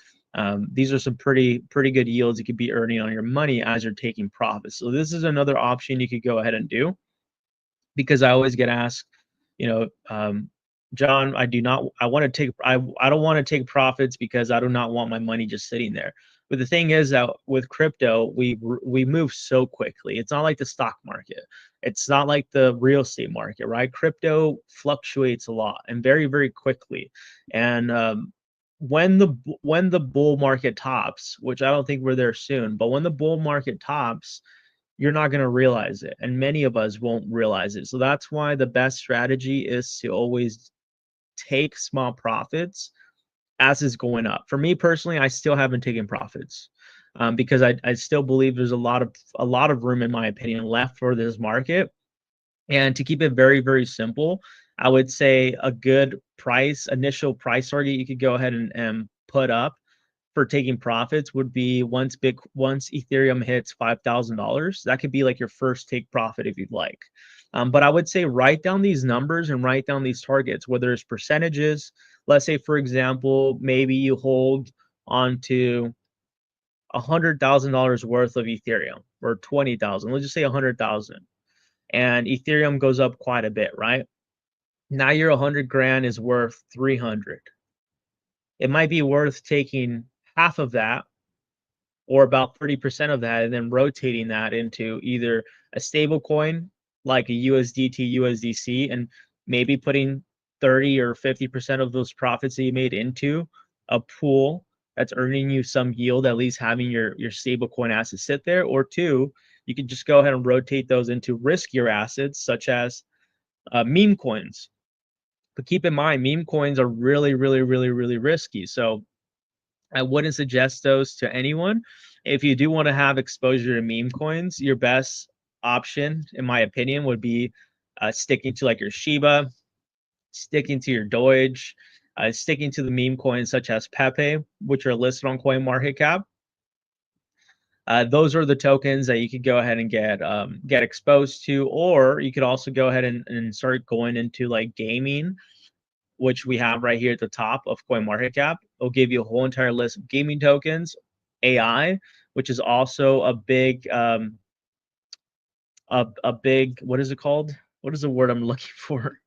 These are some pretty good yields you could be earning on your money as you're taking profits. So this is another option you could go ahead and do, because I always get asked, you know, John, I want to take, I don't want to take profits because I do not want my money just sitting there. But the thing is that with crypto, we move so quickly. It's not like the stock market. It's not like the real estate market, right? Crypto fluctuates a lot and very quickly. And when the bull market tops, which I don't think we're there soon, but when the bull market tops, you're not going to realize it. And many of us won't realize it. So that's why the best strategy is to always take small profits as it's going up. For me personally, I still haven't taken profits because I still believe there's a lot of room, in my opinion, left for this market. And to keep it very simple, I would say a good initial price target you could go ahead and put up for taking profits would be once Ethereum hits $5,000. That could be like your first take profit if you'd like. But I would say write down these numbers and write down these targets, whether it's percentages. Let's say, for example, maybe you hold onto $100,000 worth of Ethereum, or 20,000. Let's just say 100,000, and Ethereum goes up quite a bit, right? Now your 100 grand is worth 300. It might be worth taking half of that, or about 30% of that, and then rotating that into either a stable coin like a USDT, USDC, and maybe putting 30 or 50% of those profits that you made into a pool that's earning you some yield, at least having your stable coin assets sit there. Or two, you can just go ahead and rotate those into riskier assets such as meme coins. But keep in mind, meme coins are really risky. So I wouldn't suggest those to anyone. If you do want to have exposure to meme coins, your best option, in my opinion, would be sticking to like your Shiba, sticking to your Doge, sticking to the meme coins such as Pepe, which are listed on CoinMarketCap. Those are the tokens that you could go ahead and get exposed to, or you could also go ahead and start going into like gaming, which we have right here at the top of CoinMarketCap. It'll give you a whole entire list of gaming tokens, AI, which is also a big, what is it called? What is the word I'm looking for?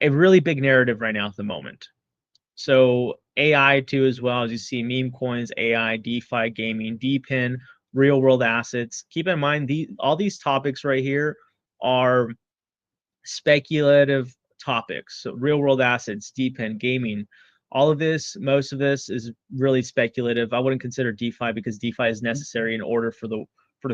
A really big narrative right now at the moment. So AI too, as well, as you see meme coins, AI, DeFi, gaming, DePIN, real world assets. Keep in mind, all these topics right here are speculative topics. So real world assets, DePIN, gaming, all of this, most of this is really speculative. I wouldn't consider DeFi because DeFi is necessary in order for the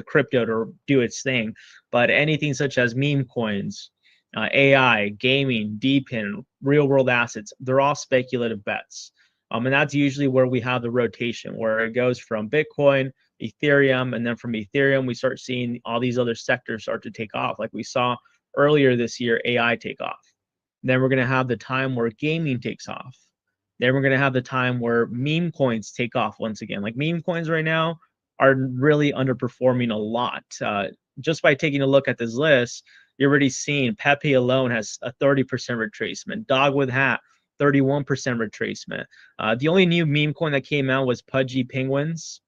crypto to do its thing. But anything such as meme coins, AI, gaming, DePIN, real world assets, they're all speculative bets. And that's usually where we have the rotation, where it goes from Bitcoin, Ethereum, and then from Ethereum, we start seeing all these other sectors start to take off. Like we saw earlier this year, AI take off. Then we're going to have the time where gaming takes off. Then we're going to have the time where meme coins take off once again. Like meme coins right now are really underperforming a lot. Just by taking a look at this list, you're already seeing Pepe alone has a 30% retracement. Dog with Hat, 31% retracement. The only new meme coin that came out was Pudgy Penguins,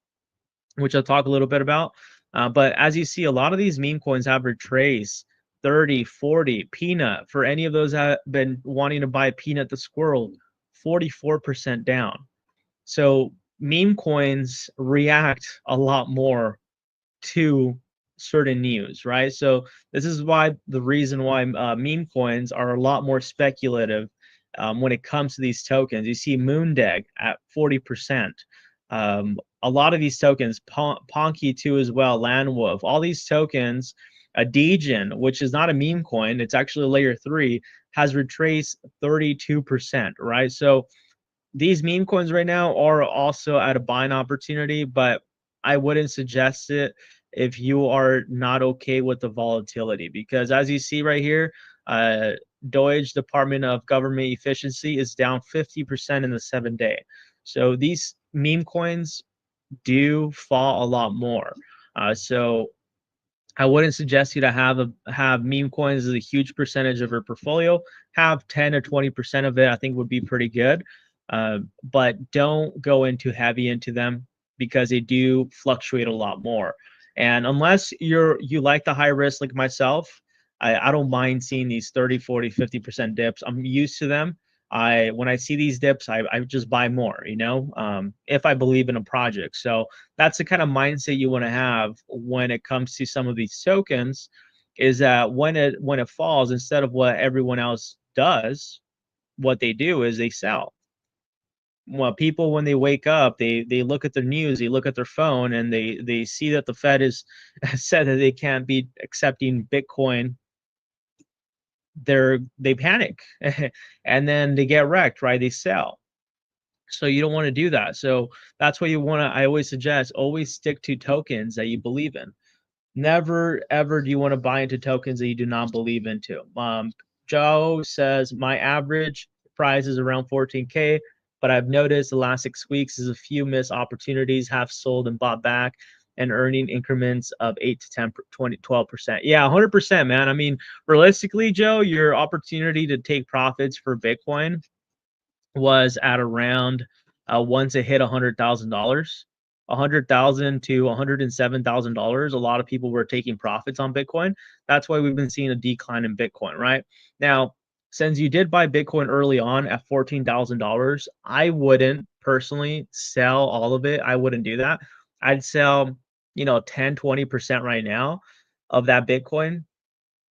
which I'll talk a little bit about. But as you see, a lot of these meme coins have retraced 30, 40. Peanut, for any of those that have been wanting to buy Peanut the Squirrel, 44% down. So meme coins react a lot more to certain news, right? So this is why the reason why meme coins are a lot more speculative when it comes to these tokens. You see Moondeg at 40%. A lot of these tokens, Ponky too as well, Landwolf, all these tokens, a Degen, which is not a meme coin, it's actually a layer 3, has retraced 32%, right? So these meme coins right now are also at a buying opportunity, but I wouldn't suggest it if you are not okay with the volatility, because as you see right here, Deutsche Department of Government Efficiency is down 50% in the 7-day. So these meme coins do fall a lot more. So I wouldn't suggest you to have meme coins as a huge percentage of your portfolio. Have 10 or 20% of it, I think would be pretty good. But don't go into heavy into them because they do fluctuate a lot more. And unless you like the high risk like myself, I don't mind seeing these 30, 40, 50% dips. I'm used to them. When I see these dips, I just buy more, if I believe in a project. So that's the kind of mindset you want to have when it comes to some of these tokens, is that when it falls, instead of what everyone else does, what they do is they sell. Well, people, when they wake up, they look at the news, they look at their phone, and they see that the Fed has said that they can't be accepting Bitcoin. They panic and then they get wrecked, right? They sell. So you don't want to do that. So that's what you want to, I always suggest, always stick to tokens that you believe in. Never ever do you want to buy into tokens that you do not believe into. Joe says my average price is around 14K, but I've noticed the last 6 weeks is a few missed opportunities, half sold and bought back, and earning increments of 8 to 10, 20, 12%. Yeah, 100%, man. I mean, realistically, Joe, your opportunity to take profits for Bitcoin was at around once it hit $100,000. $100,000 to $107,000. A lot of people were taking profits on Bitcoin. That's why we've been seeing a decline in Bitcoin, right? Now, since you did buy Bitcoin early on at $14,000, I wouldn't personally sell all of it. I wouldn't do that. I'd sell, 10, 20% right now of that Bitcoin,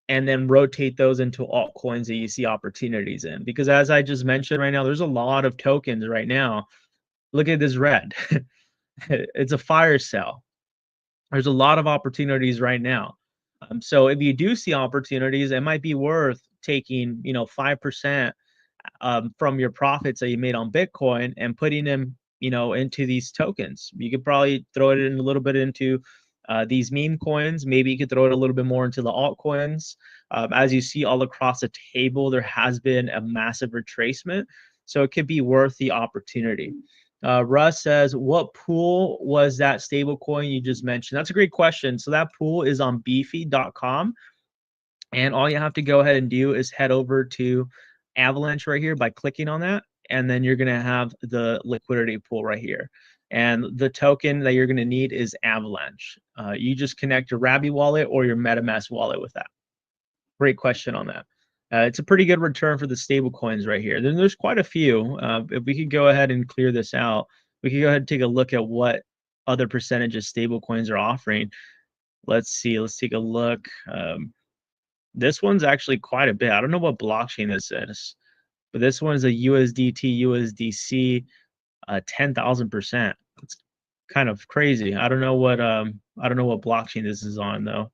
and then rotate those into altcoins that you see opportunities in. Because as I just mentioned right now, there's a lot of tokens right now. Look at this red. It's a fire sale. There's a lot of opportunities right now. So if you do see opportunities, it might be worth taking, 5% from your profits that you made on Bitcoin and putting them, into these tokens. You could probably throw it in a little bit into these meme coins. Maybe you could throw it a little bit more into the altcoins. As you see all across the table, there has been a massive retracement. So it could be worth the opportunity. Russ says, what pool was that stable coin you just mentioned? That's a great question. So that pool is on beefy.com. And all you have to go ahead and do is head over to Avalanche right here by clicking on that. And then you're going to have the liquidity pool right here. And the token that you're going to need is Avalanche. You just connect your Rabby wallet or your MetaMask wallet with that. Great question on that. It's a pretty good return for the stable coins right here. Then there's quite a few. If we could go ahead and clear this out, we could go ahead and take a look at what other percentages stable coins are offering. Let's see. Let's take a look. This one's actually quite a bit. I don't know what blockchain this is, but this one is a USDT, USDC, 10,000%. It's kind of crazy. I don't know what blockchain this is on though.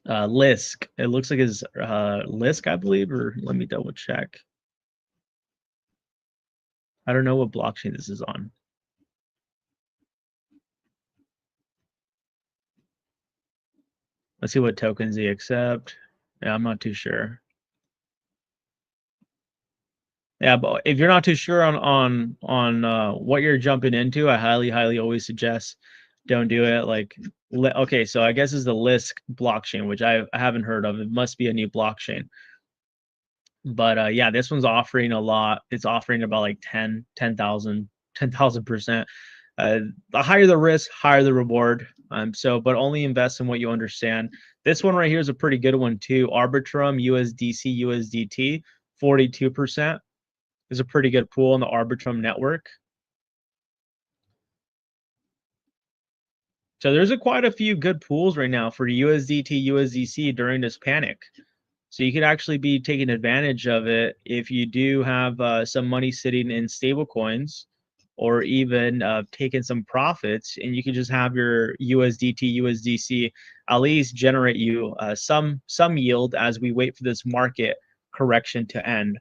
Lisk. It looks like it's Lisk, I believe, or let me double check. I don't know what blockchain this is on. Let's see what tokens they accept. Yeah, I'm not too sure. Yeah, but if you're not too sure on what you're jumping into, I highly always suggest don't do it. Like, okay, so I guess it's the Lisk blockchain, which I haven't heard of. It must be a new blockchain. But yeah, this one's offering a lot. It's offering about like 10,000%. The higher the risk, higher the reward. But only invest in what you understand. This one right here is a pretty good one too. Arbitrum USDC USDT 42% is a pretty good pool on the Arbitrum network. So there's quite a few good pools right now for USDT USDC during this panic. So you could actually be taking advantage of it if you do have some money sitting in stable coins, or even taking some profits, and you can just have your USDT USDC at least generate you some yield as we wait for this market correction to end.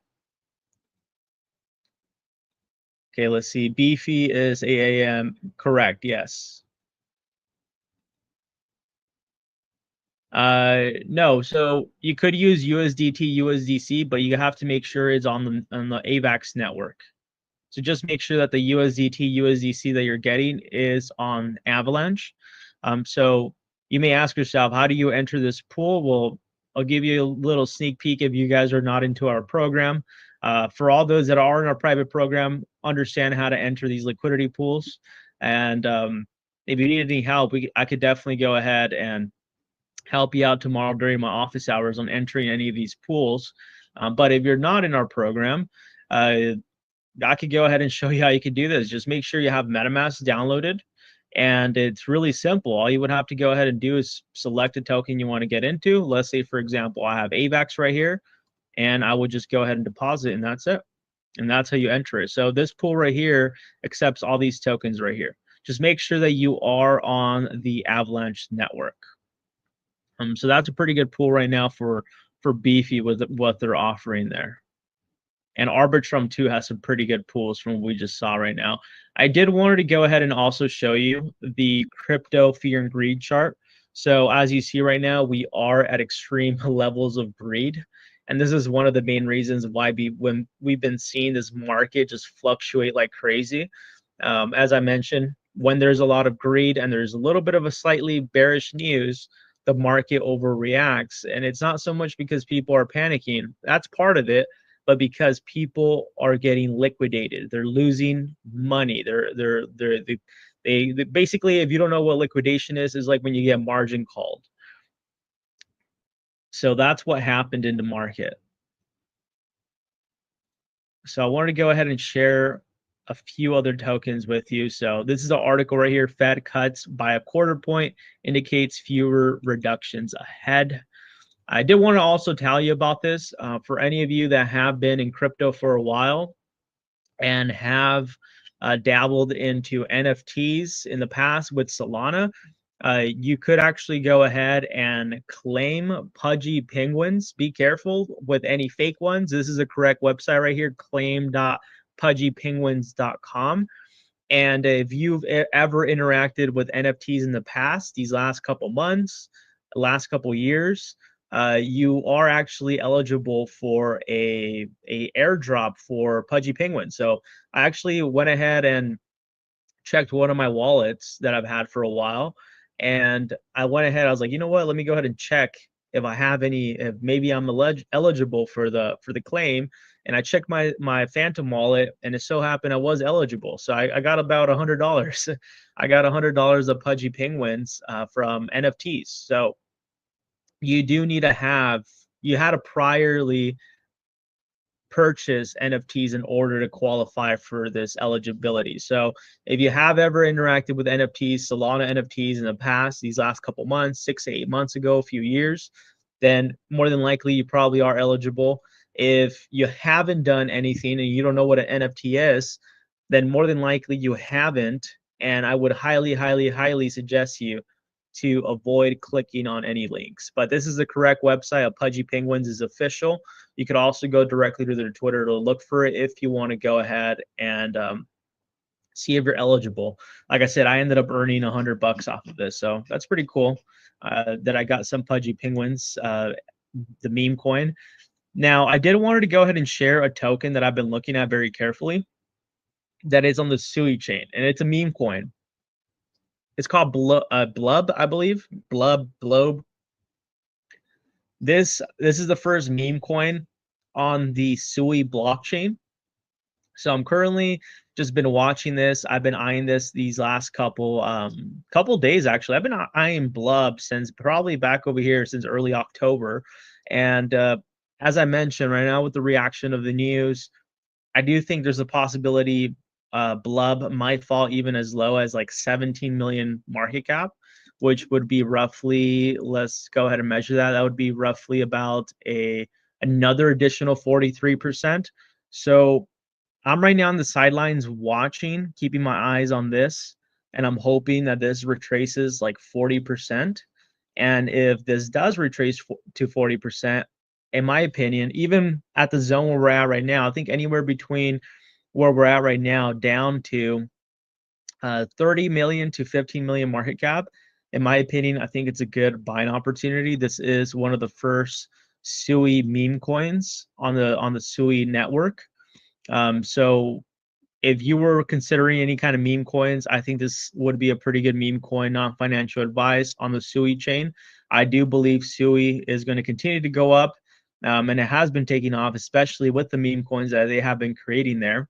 Okay, let's see. Beefy is AAM. Correct. Yes. No, so you could use USDT USDC, but you have to make sure it's on the AVAX network. So just make sure that the USDT USDC that you're getting is on Avalanche. So you may ask yourself, how do you enter this pool? Well, I'll give you a little sneak peek if you guys are not into our program. For all those that are in our private program, understand how to enter these liquidity pools. And if you need any help, I could definitely go ahead and help you out tomorrow during my office hours on entering any of these pools. But if you're not in our program, I could go ahead and show you how you can do this. Just make sure you have MetaMask downloaded, and it's really simple. All you would have to go ahead and do is select a token you want to get into. Let's say, for example, I have AVAX right here, and I would just go ahead and deposit, and that's it. And that's how you enter it. So this pool right here accepts all these tokens right here. Just make sure that you are on the Avalanche network. So that's a pretty good pool right now for Beefy with what they're offering there. And Arbitrum too has some pretty good pools from what we just saw right now. I did want to go ahead and also show you the crypto fear and greed chart. So as you see right now, we are at extreme levels of greed. And this is one of the main reasons why when we've been seeing this market just fluctuate like crazy. As I mentioned, when there's a lot of greed and there's a little bit of a slightly bearish news, the market overreacts. And it's not so much because people are panicking. That's part of it, but because people are getting liquidated. They're losing money. They basically, if you don't know what liquidation is like when you get margin called. So that's what happened in the market. So I wanted to go ahead and share a few other tokens with you. So this is an article right here. Fed cuts by a quarter point indicates fewer reductions ahead. I did want to also tell you about this for any of you that have been in crypto for a while and have dabbled into NFTs in the past with Solana. You could actually go ahead and claim pudgy penguins. Be careful with any fake ones. This is a correct website right here, claim.pudgypenguins.com. And if you've ever interacted with NFTs in the past, these last couple months, last couple years, you are actually eligible for a airdrop for pudgy penguins. So I actually went ahead and checked one of my wallets that I've had for a while, and I went ahead. I was like, you know what? Let me go ahead and check if I have any. If maybe I'm eligible for the claim. And I checked my Phantom wallet, and it so happened I was eligible. So I got about $100. I got $100 of pudgy penguins from NFTs. So you do need to have you had to priorly purchase NFTs in order to qualify for this eligibility. So if you have ever interacted with NFTs, Solana NFTs in the past, these last couple months, 6 to 8 months ago, a few years, then more than likely you probably are eligible. If you haven't done anything and you don't know what an NFT is, then more than likely you haven't. And I would highly suggest you to avoid clicking on any links. But this is the correct website. Pudgy Penguins is official. You could also go directly to their Twitter to look for it if you want to go ahead and see if you're eligible. Like I said, I ended up earning $100 off of this, so that's pretty cool. That I got some Pudgy Penguins, the meme coin. Now, I did want to go ahead and share a token that I've been looking at very carefully that is on the Sui chain, and it's a meme coin. It's called Blub, I believe. Blob. This is the first meme coin on the Sui blockchain. So I'm currently just been watching this. I've been eyeing this these last couple days actually. I've been eyeing Blub since probably back over here since early October. And as I mentioned right now with the reaction of the news, I do think there's a possibility Blub might fall even as low as like 17 million market cap, which would be roughly, let's go ahead and measure that. That would be roughly about another additional 43%. So I'm right now on the sidelines watching, keeping my eyes on this, and I'm hoping that this retraces like 40%. And if this does retrace to 40%, in my opinion, even at the zone where we're at right now, I think anywhere between where we're at right now down to 30 million to 15 million market cap, in my opinion, I think it's a good buying opportunity. This is one of the first Sui meme coins on the Sui network. So if you were considering any kind of meme coins, I think this would be a pretty good meme coin, not financial advice on the Sui chain. I do believe Sui is going to continue to go up, and it has been taking off, especially with the meme coins that they have been creating there.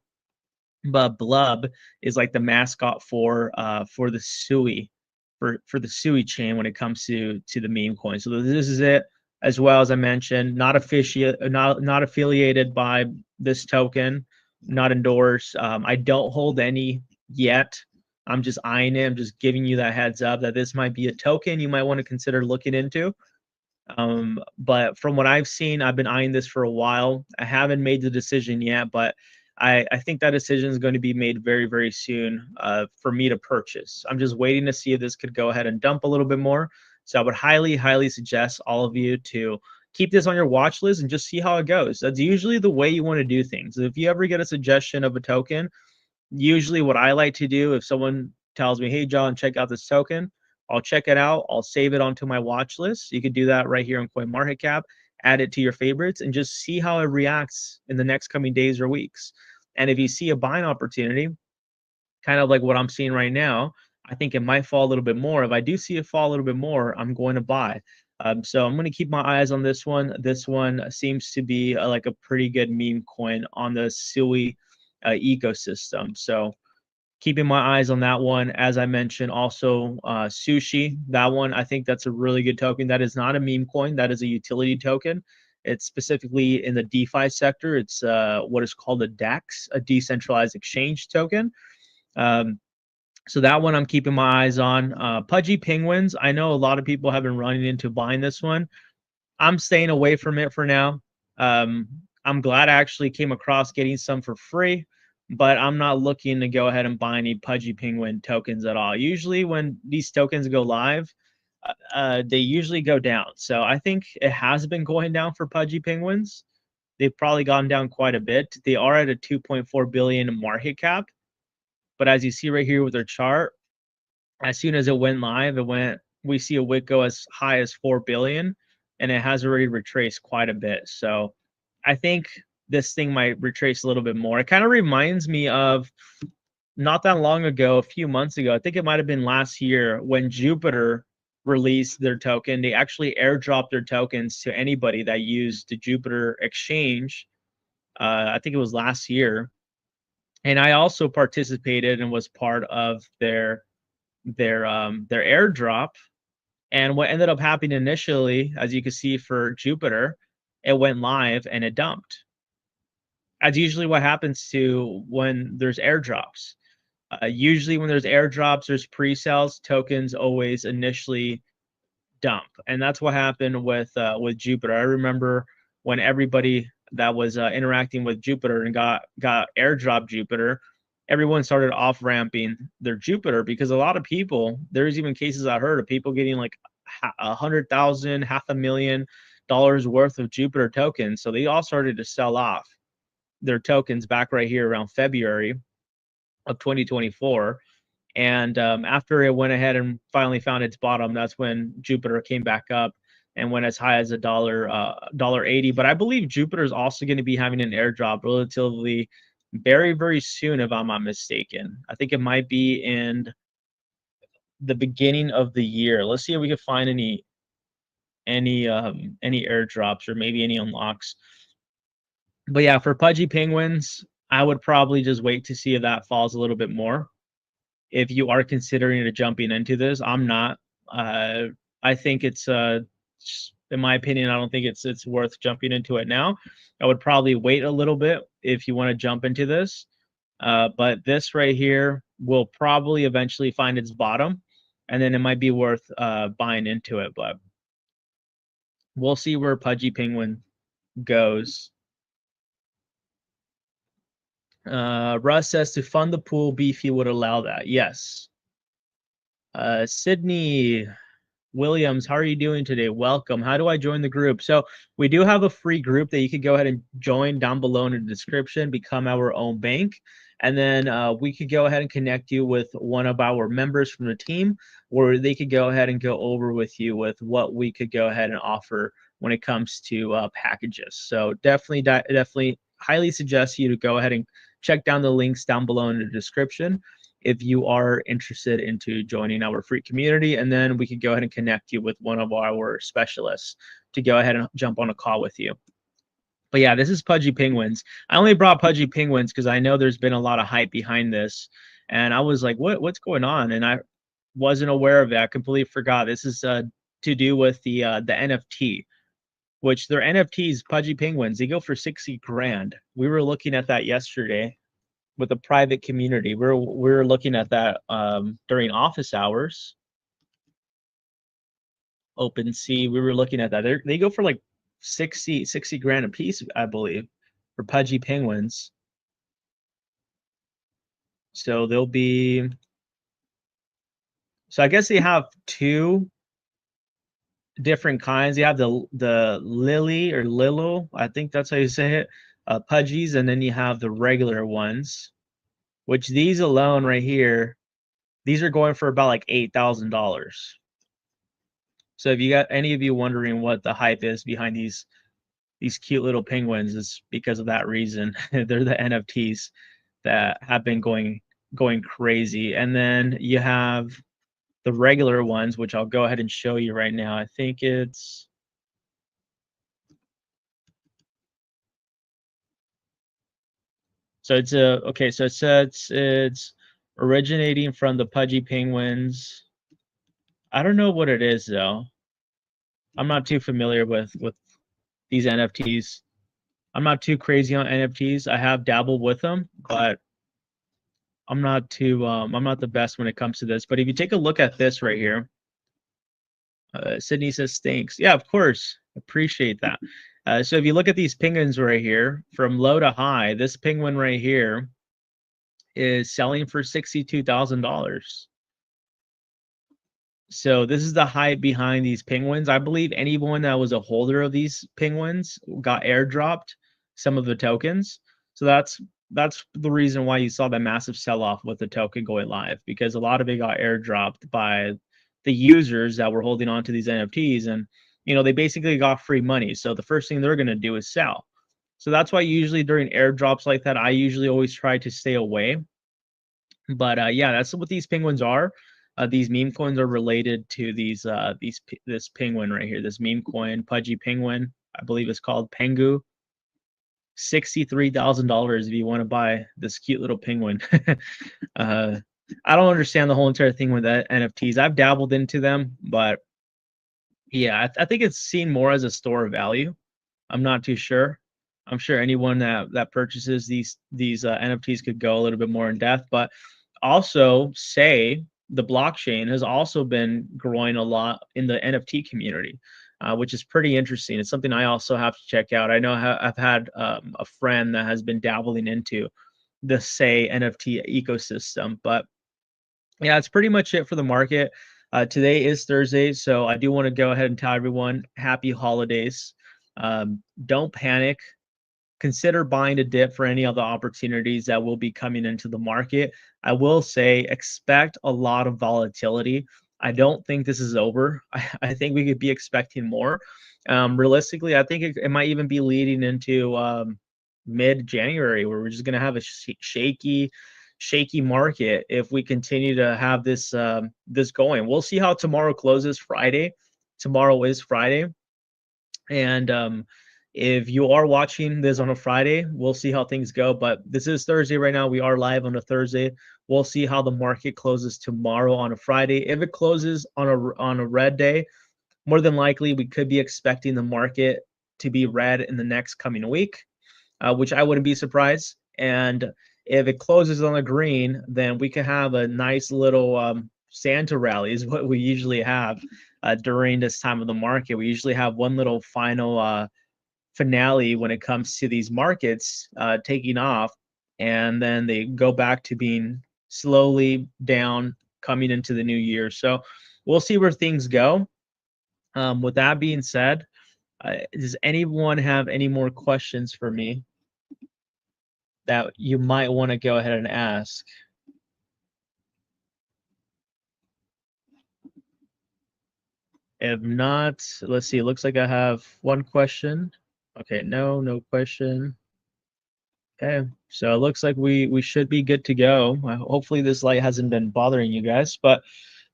But Blub is like the mascot for the Sui for the Sui chain when it comes to the meme coin. So this is it. As well as I mentioned, not affiliated by this token, not endorsed. I don't hold any yet. I'm just eyeing it. I'm just giving you that heads up that this might be a token you might want to consider looking into. But from what I've seen, I've been eyeing this for a while. I haven't made the decision yet, but I think that decision is going to be made very, very soon for me to purchase. I'm just waiting to see if this could go ahead and dump a little bit more. So I would highly, highly suggest all of you to keep this on your watch list and just see how it goes. That's usually the way you want to do things. If you ever get a suggestion of a token, usually what I like to do, if someone tells me, hey, John, check out this token, I'll check it out. I'll save it onto my watch list. You could do that right here on CoinMarketCap, add it to your favorites, and just see how it reacts in the next coming days or weeks. And if you see a buying opportunity, kind of like what I'm seeing right now, I think it might fall a little bit more. If I do see it fall a little bit more, I'm going to buy. So I'm going to keep my eyes on this one. This one seems to be like a pretty good meme coin on the Sui ecosystem. So keeping my eyes on that one. As I mentioned, also Sushi. That one, I think that's a really good token. That is not a meme coin. That is a utility token. It's specifically in the DeFi sector. It's what is called a DEX, a decentralized exchange token. So that one I'm keeping my eyes on. Pudgy Penguins. I know a lot of people have been running into buying this one. I'm staying away from it for now. I'm glad I actually came across getting some for free, but I'm not looking to go ahead and buy any Pudgy Penguin tokens at all. Usually when these tokens go live, they usually go down. So I think it has been going down for Pudgy Penguins. They've probably gone down quite a bit. They are at a 2.4 billion market cap. But as you see right here with their chart, as soon as it went live, we see a wick go as high as 4 billion, and it has already retraced quite a bit. So I think this thing might retrace a little bit more. It kind of reminds me of not that long ago, a few months ago, I think it might have been last year when Jupiter released their token. They actually airdropped their tokens to anybody that used the Jupiter exchange. I think it was last year. And I also participated and was part of their airdrop. And what ended up happening initially, as you can see for Jupiter, it went live and it dumped. That's usually what happens to when there's airdrops. Usually when there's airdrops, there's pre-sales, tokens always initially dump. And that's what happened with Jupiter. I remember when everybody that was interacting with Jupiter and got airdrop Jupiter, everyone started off ramping their Jupiter because a lot of people, there's even cases I heard of people getting like $100,000, $500,000 worth of Jupiter tokens. So they all started to sell off their tokens back right here around February of 2024. And after it went ahead and finally found its bottom, that's when Jupiter came back up and went as high as $1.80. But I believe Jupiter is also going to be having an airdrop relatively very, very soon, if I'm not mistaken. I think it might be in the beginning of the year. Let's see if we can find any airdrops or maybe any unlocks. But yeah, for Pudgy Penguins, I would probably just wait to see if that falls a little bit more. If you are considering jumping into this, I'm not. I think it's in my opinion, I don't think it's worth jumping into it now. I would probably wait a little bit if you want to jump into this. But this right here will probably eventually find its bottom, and then it might be worth buying into it. But we'll see where Pudgy Penguin goes. Russ says to fund the pool, Beefy would allow that. Yes. Sydney Williams, how are you doing today? Welcome. How do I join the group? So we do have a free group that you could go ahead and join down below in the description, become our own bank. And then we could go ahead and connect you with one of our members from the team, where they could go ahead and go over with you with what we could go ahead and offer when it comes to packages. So definitely highly suggest you to go ahead and check down the links down below in the description if you are interested into joining our free community, and then we could go ahead and connect you with one of our specialists to go ahead and jump on a call with you. But yeah, this is Pudgy Penguins. I only brought Pudgy Penguins because I know there's been a lot of hype behind this, and I was like, what's going on? And I wasn't aware of it. I completely forgot. This is to do with the NFT, which their NFTs, Pudgy Penguins, they go for 60 grand. We were looking at that yesterday with the private community. We're looking at that during office hours. OpenSea, we were looking at that. They go for like 60 grand a piece, I believe, for Pudgy Penguins. So they'll be. So I guess they have two different kinds. You have the Lily or Lilo, I think that's how you say it, Pudgies, and then you have the regular ones, which these alone right here, these are going for about like $8,000. So if you got any of you wondering what the hype is behind these cute little penguins, is because of that reason. They're the NFTs that have been going crazy. And then you have the regular ones, which I'll go ahead and show you right now. I think it's so it's a okay. So it says it's originating from the Pudgy Penguins. I don't know what it is though. I'm not too familiar with these NFTs. I'm not too crazy on NFTs. I have dabbled with them, but I'm not the best when it comes to this. But if you take a look at this right here, Sydney says stinks. Yeah, of course. Appreciate that. So if you look at these penguins right here, from low to high, this penguin right here is selling for $62,000. So this is the hype behind these penguins. I believe anyone that was a holder of these penguins got airdropped some of the tokens. So that's the reason why you saw that massive sell-off with the token going live, because a lot of it got airdropped by the users that were holding on to these NFTs, and they basically got free money. So the first thing they're going to do is sell. So that's why usually during airdrops like that, I usually always try to stay away. But yeah, that's what these penguins are. These meme coins are related to this penguin right here, this meme coin, Pudgy Penguin. I believe it's called Pengu. $63,000 if you want to buy this cute little penguin. I don't understand the whole entire thing with that NFTs. I've dabbled into them, but yeah, I think it's seen more as a store of value. I'm not too sure. I'm sure anyone that purchases these NFTs could go a little bit more in depth, but also say the blockchain has also been growing a lot in the NFT community, which is pretty interesting. It's something I also have to check out. I know I've had a friend that has been dabbling into the say NFT ecosystem, but yeah, that's pretty much it for the market. Today is Thursday, so I do want to go ahead and tell everyone happy holidays. Don't panic. Consider buying a dip for any of the opportunities that will be coming into the market. I will say expect a lot of volatility I don't think this is over. I think we could be expecting more. Realistically, I think it might even be leading into mid-January, where we're just going to have a shaky market if we continue to have this going. We'll see how tomorrow closes. Friday. Tomorrow is Friday, and if you are watching this on a Friday, we'll see how things go. But this is Thursday right now. We are live on a Thursday. We'll see how the market closes tomorrow on a Friday. If it closes on a red day, more than likely we could be expecting the market to be red in the next coming week, which I wouldn't be surprised. And if it closes on a green, then we could have a nice little Santa rally is what we usually have during this time of the market. We usually have one little final finale when it comes to these markets taking off, and then they go back to being slowly down coming into the new year. So we'll see where things go. With that being said, does anyone have any more questions for me that you might want to go ahead and ask? If not, let's see. It looks like I have one question. Okay, no question. Okay, so it looks like we should be good to go. Hopefully this light hasn't been bothering you guys. But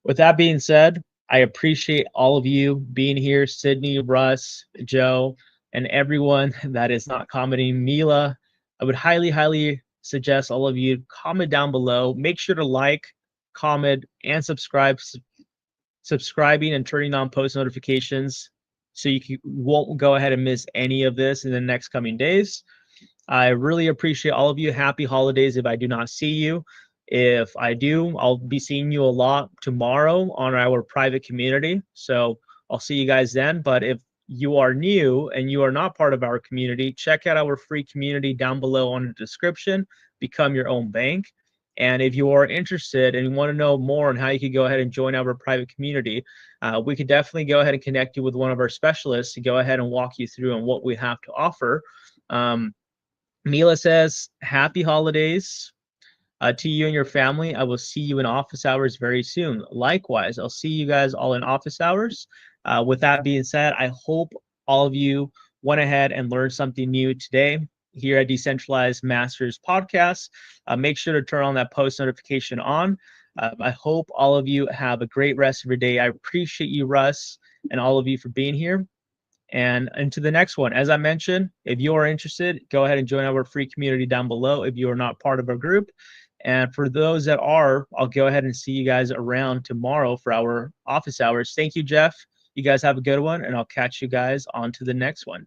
with that being said, I appreciate all of you being here, Sydney, Russ, Joe, and everyone that is not commenting. Mila, I would highly suggest all of you comment down below. Make sure to like, comment, and subscribe. Subscribing and turning on post notifications so won't go ahead and miss any of this in the next coming days. I really appreciate all of you. Happy holidays if I do not see you. If I do, I'll be seeing you a lot tomorrow on our private community. So I'll see you guys then. But if you are new and you are not part of our community, check out our free community down below on the description. Become your own bank. And if you are interested and you want to know more on how you can go ahead and join our private community, we could definitely go ahead and connect you with one of our specialists to go ahead and walk you through on what we have to offer. Mila says, happy holidays to you and your family. I will see you in office hours very soon. Likewise, I'll see you guys all in office hours. With that being said, I hope all of you went ahead and learned something new today here at Decentralized Masters Podcast. Make sure to turn on that post notification on. I hope all of you have a great rest of your day. I appreciate you, Russ, and all of you for being here. And into the next one. As I mentioned, if you are interested, go ahead and join our free community down below if you are not part of our group. And for those that are, I'll go ahead and see you guys around tomorrow for our office hours. Thank you, Jeff. You guys have a good one, and I'll catch you guys on to the next one.